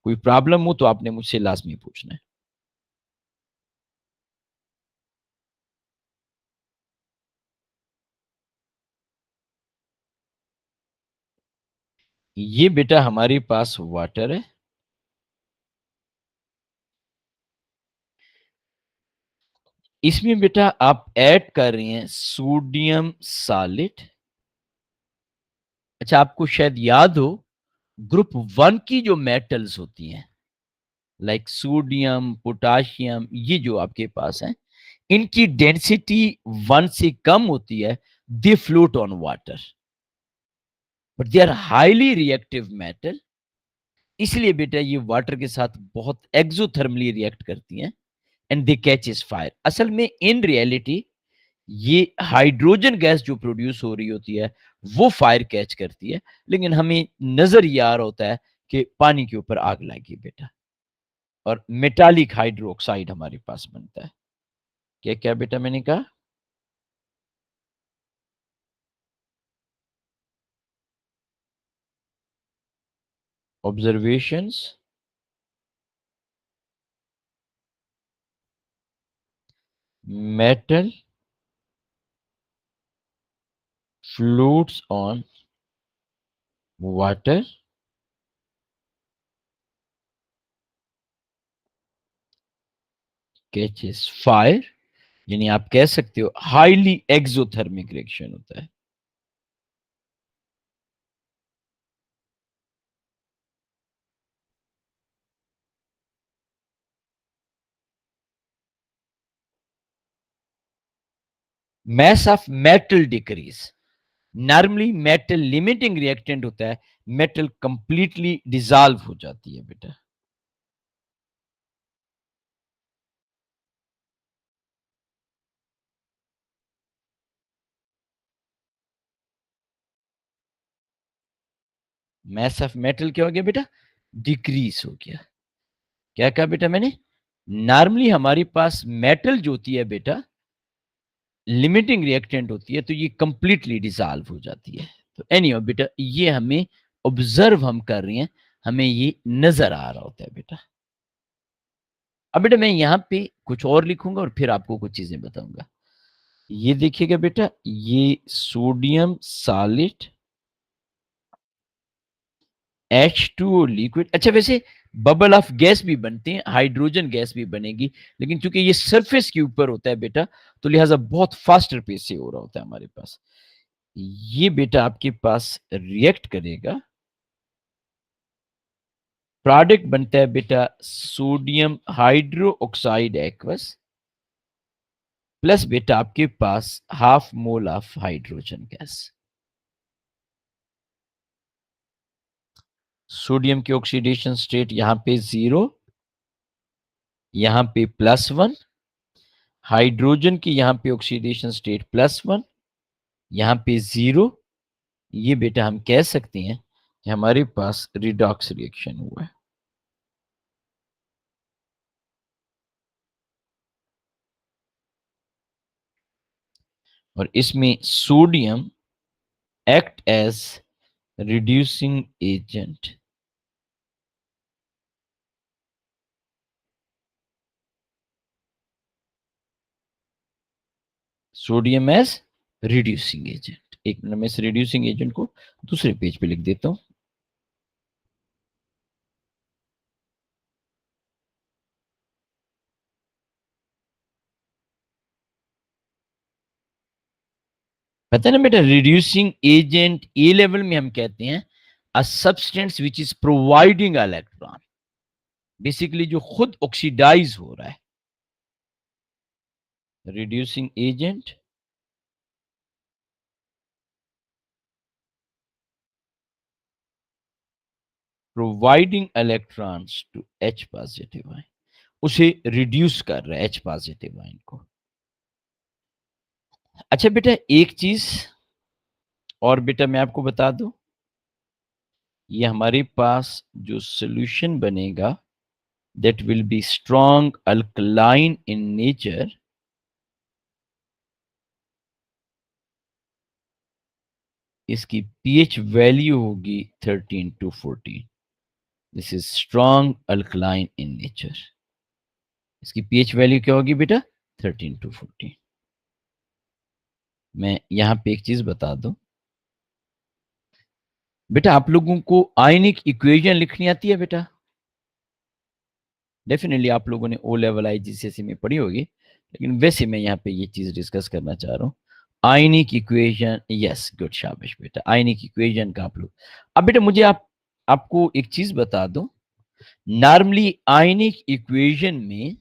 कोई प्रॉब्लम हो तो आपने मुझसे लाजमी पूछना है। ये बेटा हमारे पास वाटर है, इसमें बेटा आप ऐड कर रहे हैं सोडियम सॉलिड। अच्छा, आपको शायद याद हो ग्रुप 1 की जो मेटल्स होती हैं लाइक सोडियम, पोटाशियम, ये जो आपके पास है, इनकी डेंसिटी 1 से कम होती है। They float on water but they are highly reactive metal. इसलिए बेटा ये वाटर के साथ बहुत एक्सोथर्मली रिएक्ट करती हैं एंड दे कैचेस फायर। असल में इन रियलिटी ये हाइड्रोजन गैस जो प्रोड्यूस हो रही होती है वो फायर कैच करती है, लेकिन हमें नजर ये आ रहा होता है कि पानी के ऊपर आग लगी बेटा, और मेटालिक हाइड्रोक्साइड हमारे पास बनता है। क्या क्या बेटा मैंने कहा? Observations, metal floats on water catches fire, यानी आप कह सकते हो हाईली एक्सोथर्मिक रिएक्शन होता है। mass of metal decrease, normally metal limiting reactant होता है, मेटल कंप्लीटली डिसॉल्व हो जाती है बेटा। मैस ऑफ मेटल क्या हो गया बेटा? डिक्रीज हो गया। क्या कहा बेटा मैंने? नॉर्मली हमारे पास मेटल जो होती है बेटा, लिमिटिंग रिएक्टेंट होती है, तो ये कंप्लीटली डिसॉल्व हो जाती है। तो एनी बेटा, ये हमें ऑब्जर्व हम कर रहे हैं, हमें ये नजर आ रहा होता है बेटा। अब बेटा मैं यहां पे कुछ और लिखूंगा और फिर आपको कुछ चीजें बताऊंगा। ये देखिएगा बेटा, ये सोडियम सॉलिड H2O लिक्विड। अच्छा वैसे बबल ऑफ गैस भी बनते हैं, हाइड्रोजन गैस भी बनेगी, लेकिन चूंकि ये सरफेस के ऊपर होता है बेटा, तो लिहाजा बहुत फास्टर पेस से हो रहा होता है हमारे पास। ये बेटा आपके पास रिएक्ट करेगा, प्रोडक्ट बनता है बेटा sodium hydro oxide aqueous plus बेटा आपके पास half mole of hydrogen gas. Sodium की ऑक्सीडेशन स्टेट यहां पे 0, यहां पे +1, हाइड्रोजन की यहां पे ऑक्सीडेशन स्टेट +1, यहां पे 0। ये बेटा हम कह सकते हैं कि हमारे पास रिडॉक्स रिएक्शन हुआ है। और इसमें sodium act as reducing agent. Sodium as reducing agent. एक मिनट में इस रिड्यूसिंग एजेंट को दूसरे पेज पे लिख देता हूं। पता है ना बेटा, रिड्यूसिंग एजेंट ए लेवल में हम कहते हैं a substance which is providing electron, basically जो खुद ऑक्सीडाइज हो रहा है। Reducing agent providing electrons to H positive ion, उसे रिड्यूस कर रहा है H पॉजिटिव आयन को। अच्छा बेटा एक चीज और बेटा मैं आपको बता दूं, ये हमारे पास जो सोल्यूशन बनेगा that will be strong alkaline in nature, इसकी पीएच वैल्यू होगी 13 to 14। This is strong alkaline in nature. इसकी पीएच वैल्यू क्या होगी बेटा? 13 to 14। मैं यहां पे एक चीज बता दूं बेटा, आप लोगों को आयनिक इक्वेशन लिखनी आती है बेटा? डेफिनेटली आप लोगों ने ओ लेवल आईजीसीएसई में पढ़ी होगी, लेकिन वैसे मैं यहाँ पे ये चीज डिस्कस करना चाह रहा हूँ। आयनिक इक्वेशन, यस गुड, शाबाश बेटा, आयनिक इक्वेशन का आप लोग। अब बेटा मुझे आपको एक चीज बता दो, नॉर्मली आयनिक इक्वेशन में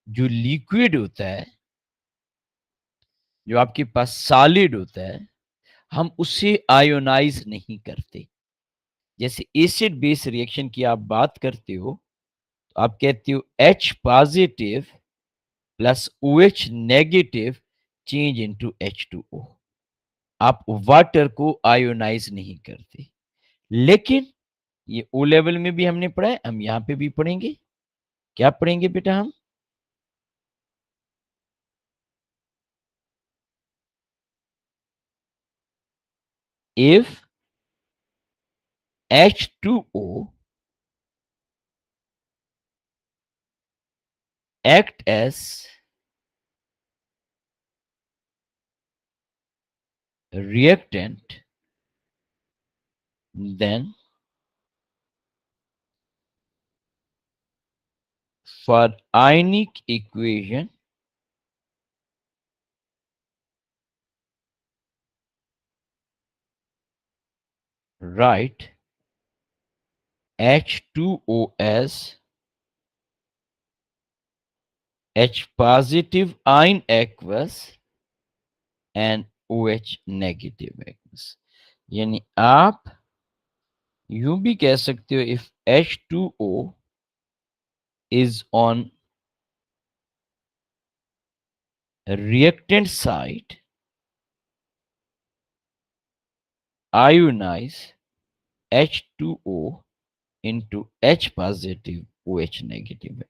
जो लिक्विड होता है, जो आपके पास सॉलिड होता है, हम उससे आयोनाइज नहीं करते। जैसे एसिड बेस रिएक्शन की आप बात करते हो, तो आप कहते हो H positive plus OH negative change into H2O। आप वाटर को आयोनाइज नहीं करते। लेकिन ये ओ लेवल में भी हमने पढ़ा है, हम यहां पे भी पढ़ेंगे। क्या पढ़ेंगे बेटा हम? If H2O act as reactant, then for ionic equation, write H2O as H positive ion aqueous and OH negative aqueous। यानी आप यूं भी कह सकते हो, if H2O is on reactant side, ionize H2O into H positive OH negative.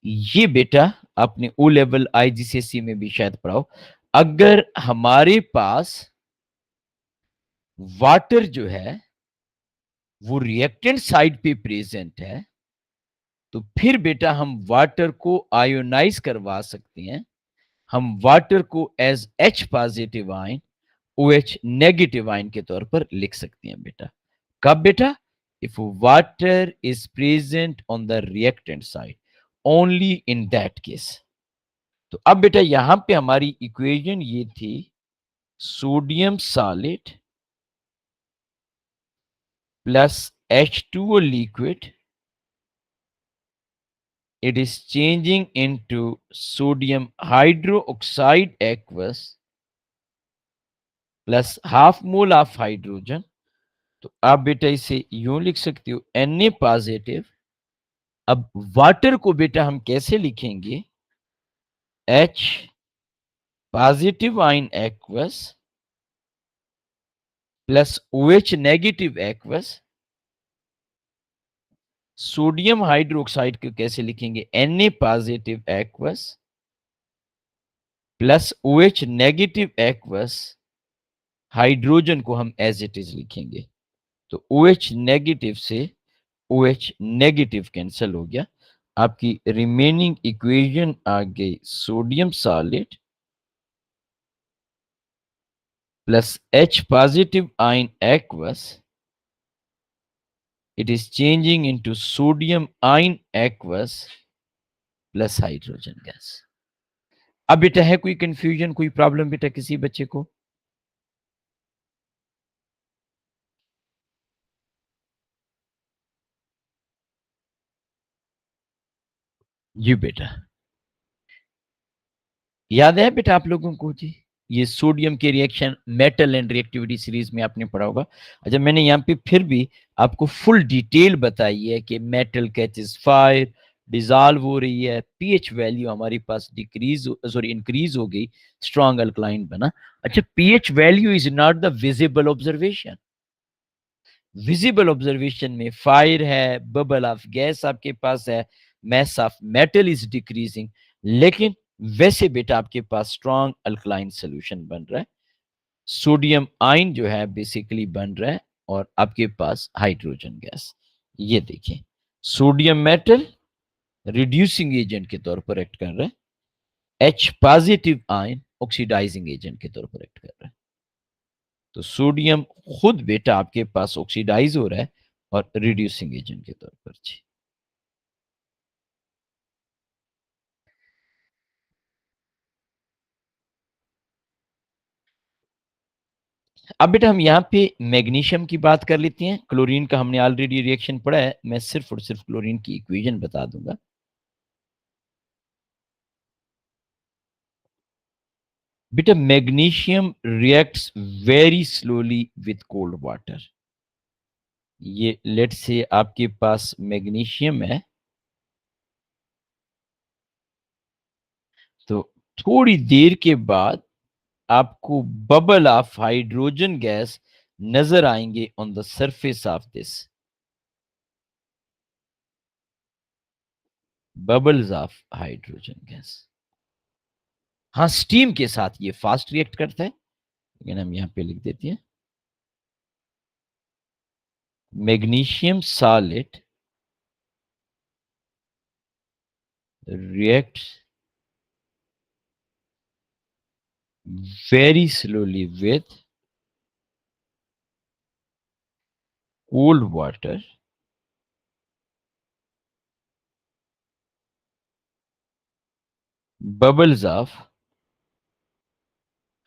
ये बेटा आपने ओ लेवल आईजीसीएसई में भी शायद पढ़ा हो। अगर हमारे पास वाटर जो है वो रिएक्टेंट साइड पे प्रेजेंट है, तो फिर बेटा हम वाटर को आयोनाइज करवा सकते हैं। हम वाटर को as H positive ion OH negative ion के तौर पर लिख सकते हैं बेटा। कब बेटा? If water is present on the reactant side, only in that case. तो अब बेटा यहां पे हमारी इक्वेशन ये थी, sodium solid plus H2O liquid, it is changing into sodium hydroxide aqueous plus half mole of hydrogen. तो आप बेटा इसे यूं लिख सकते हो, Na पॉजिटिव। अब वाटर को बेटा हम कैसे लिखेंगे? H positive ion aqueous plus OH negative aqueous. Sodium hydroxide को कैसे लिखेंगे? Na positive aqueous plus OH negative aqueous. Hydrogen को हम एज इट इज लिखेंगे। तो OH नेगेटिव से OH नेगेटिव कैंसिल हो गया। आपकी रिमेनिंग इक्वेशन आ गई, sodium solid plus H positive ion aqueous, it is changing into sodium ion aqueous plus hydrogen gas. अब बेटा है कोई कंफ्यूजन, कोई प्रॉब्लम बेटा किसी बच्चे को? जी बेटा, याद है बेटा आप लोगों को? जी, ये सोडियम के reaction metal and reactivity series में आपने पढ़ा होगा। अच्छा, मैंने यहाँ पे फिर भी आपको फुल डिटेल बताई है कि मेटल कैचेस फायर, डिजॉल्व हो रही है, पीएच वैल्यू हमारे पास डिक्रीज सॉरी इंक्रीज हो गई, स्ट्रॉन्ग अल्कलाइन बना। अच्छा, pH value is not the visible observation. Visible observation में फायर है, बबल ऑफ गैस आपके पास है, mass of metal is decreasing, लेकिन वैसे बेटा आपके पास स्ट्रॉन्ग अल्कलाइन सोल्यूशन बन रहा है। सोडियम आयन जो है बेसिकली बन रहा है और आपके पास हाइड्रोजन गैस। ये देखिए, सोडियम मेटल रिड्यूसिंग एजेंट के तौर पर एक्ट कर रहा है, H positive ion oxidising agent के तौर पर एक्ट कर रहा है। तो सोडियम खुद बेटा आपके पास ऑक्सीडाइज हो रहा है और रिड्यूसिंग एजेंट के तौर पर। जी, अब बेटा हम यहाँ पे मैग्नीशियम की बात कर लेते हैं। क्लोरीन का हमने ऑलरेडी रिएक्शन पढ़ा है, मैं सिर्फ और सिर्फ क्लोरीन की इक्वेशन बता दूंगा। बेटा magnesium reacts very slowly with cold water. ये लेट से आपके पास मैग्नीशियम है, तो थोड़ी देर के बाद आपको बबल ऑफ हाइड्रोजन गैस नजर आएंगे on the surface of this, bubbles of hydrogen gas. हाँ, स्टीम के साथ ये फास्ट रिएक्ट करता है, लेकिन हम यहां पे लिख देते हैं magnesium solid reacts very slowly with cold water bubbles of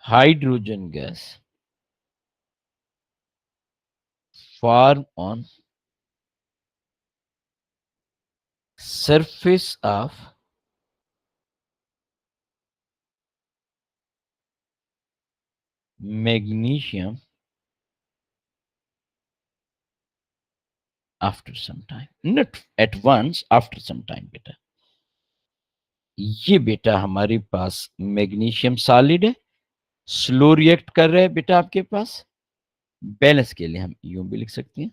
hydrogen gas form on surface of magnesium after some time, not at once, after some time बेटा। ये बेटा हमारे पास मैग्नीशियम सॉलिड है, स्लो रिएक्ट कर रहा है बेटा आपके पास। बैलेंस के लिए हम यूं भी लिख सकते हैं,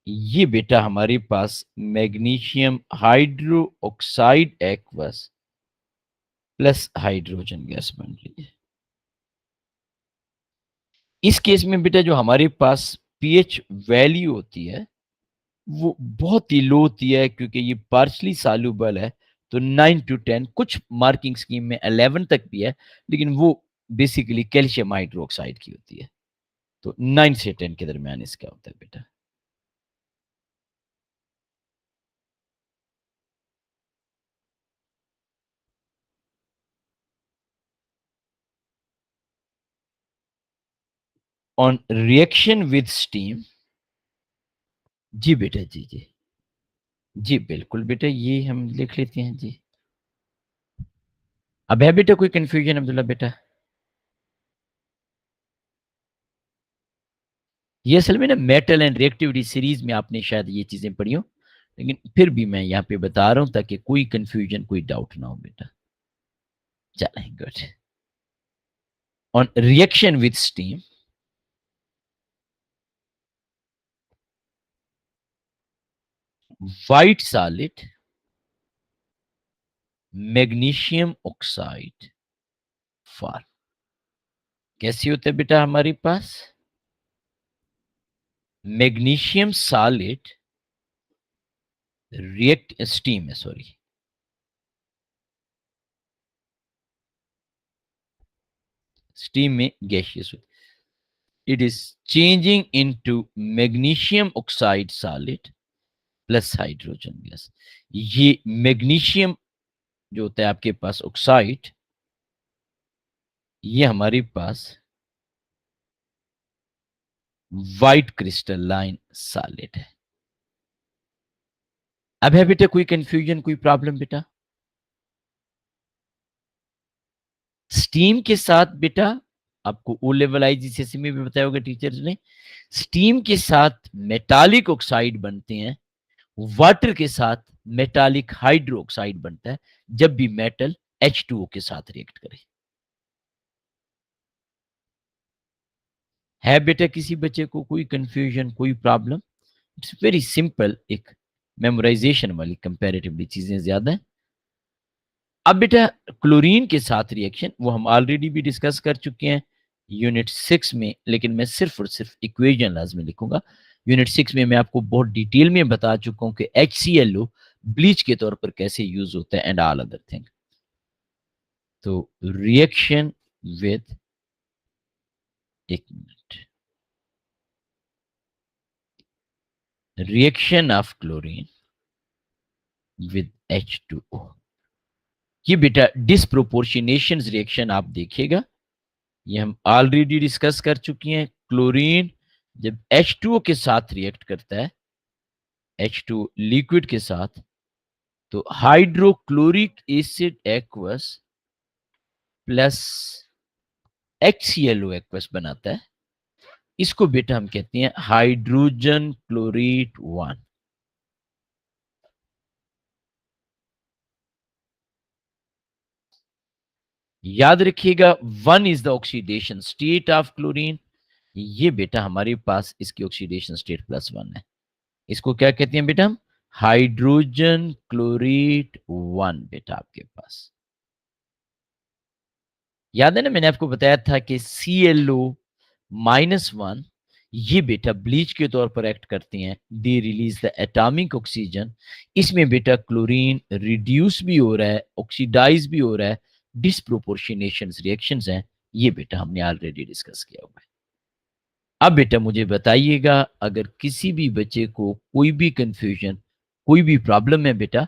ये बेटा हमारे पास magnesium hydro oxide aqueous plus hydrogen gas बन रही है। इस केस में बेटा जो हमारे पास पीएच वैल्यू होती है वो बहुत ही लो होती है, क्योंकि ये पार्शली सॉल्युबल है। तो 9 टू 10, कुछ मार्किंग स्कीम में 11 तक भी है, लेकिन वो बेसिकली कैल्शियम हाइड्रोक्साइड की होती है। तो 9 से 10 के दरमियान इसका होता है बेटा। ऑन रिएक्शन विद स्टीम, जी बेटा, जी जी जी बिल्कुल बेटा, ये हम लिख लेते हैं जी। अब है बेटा कोई कंफ्यूजन अब्दुल्ला बेटा? ये असल में ना मेटल एंड रिएक्टिविटी सीरीज में आपने शायद ये चीजें पढ़ी हो, लेकिन फिर भी मैं यहाँ पे बता रहा हूं ताकि कोई कंफ्यूजन, कोई डाउट ना हो बेटा। चलें, good. On reaction with steam, white solid magnesium oxide form कैसी होते हैं बेटा हमारे पास? मैग्नीशियम सॉलिड रिएक्ट स्टीम है, सॉरी, स्टीम में gaseous, it is changing into magnesium oxide solid plus hydrogen gas. ये मैग्नीशियम जो होता है आपके पास ऑक्साइड, ये हमारे पास व्हाइट क्रिस्टलाइन सॉलिड है। अब है बेटा कोई कंफ्यूजन, कोई प्रॉब्लम बेटा? स्टीम के साथ बेटा आपको ओ लेवल आईजीसीएसई में भी बताया होगा टीचर्स ने, स्टीम के साथ मेटालिक ऑक्साइड बनते हैं, वाटर के साथ मेटालिक हाइड्रो ऑक्साइड बनता है जब भी मेटल H2O के साथ रिएक्ट करे। है बेटा किसी बच्चे को कोई कंफ्यूजन, कोई प्रॉब्लम? इट्स वेरी सिंपल, एक मेमोराइजेशन वाली कंपैरेटिवली चीजें ज्यादा है। अब बेटा क्लोरीन के साथ रिएक्शन वो हम ऑलरेडी भी डिस्कस कर चुके हैं यूनिट 6 में, लेकिन मैं सिर्फ और सिर्फ इक्वेशन लाजमी लिखूंगा। यूनिट 6 में मैं आपको बहुत डिटेल में बता चुका हूं कि HClO ब्लीच के तौर पर कैसे यूज होता है एंड ऑल अदर थिंग। तो रिएक्शन विद, एक minute, reaction of chlorine with H2O, ये बेटा डिस्प्रोपोर्शनेशन रिएक्शन आप देखिएगा, ये हम ऑलरेडी डिस्कस कर चुकी हैं। क्लोरीन जब H2O के साथ रिएक्ट करता है, H2 लिक्विड के साथ, तो hydrochloric acid aqueous plus HClO aqueous बनाता है। इसको बेटा हम कहते हैं हाइड्रोजन क्लोरेट 1। याद रखिएगा 1 is the oxidation state of chlorine. ये बेटा हमारे पास इसकी ऑक्सीडेशन स्टेट +1 है। इसको क्या कहते हैं बेटा हम? हाइड्रोजन क्लोरेट 1 बेटा आपके पास। याद है ना मैंने आपको बताया था कि ClO-1 ये बेटा ब्लीच के तौर पर एक्ट करती हैं, they release the atomic oxygen. इसमें बेटा क्लोरीन रिड्यूस भी हो रहा है, ऑक्सीडाइज भी हो रहा है, डिस्प्रोपोर्शनेशन रिएक्शंस हैं, ये बेटा हमने ऑलरेडी डिस्कस किया हुआ है। अब बेटा मुझे बताइएगा अगर किसी भी बच्चे को कोई भी कंफ्यूजन, कोई भी प्रॉब्लम है बेटा,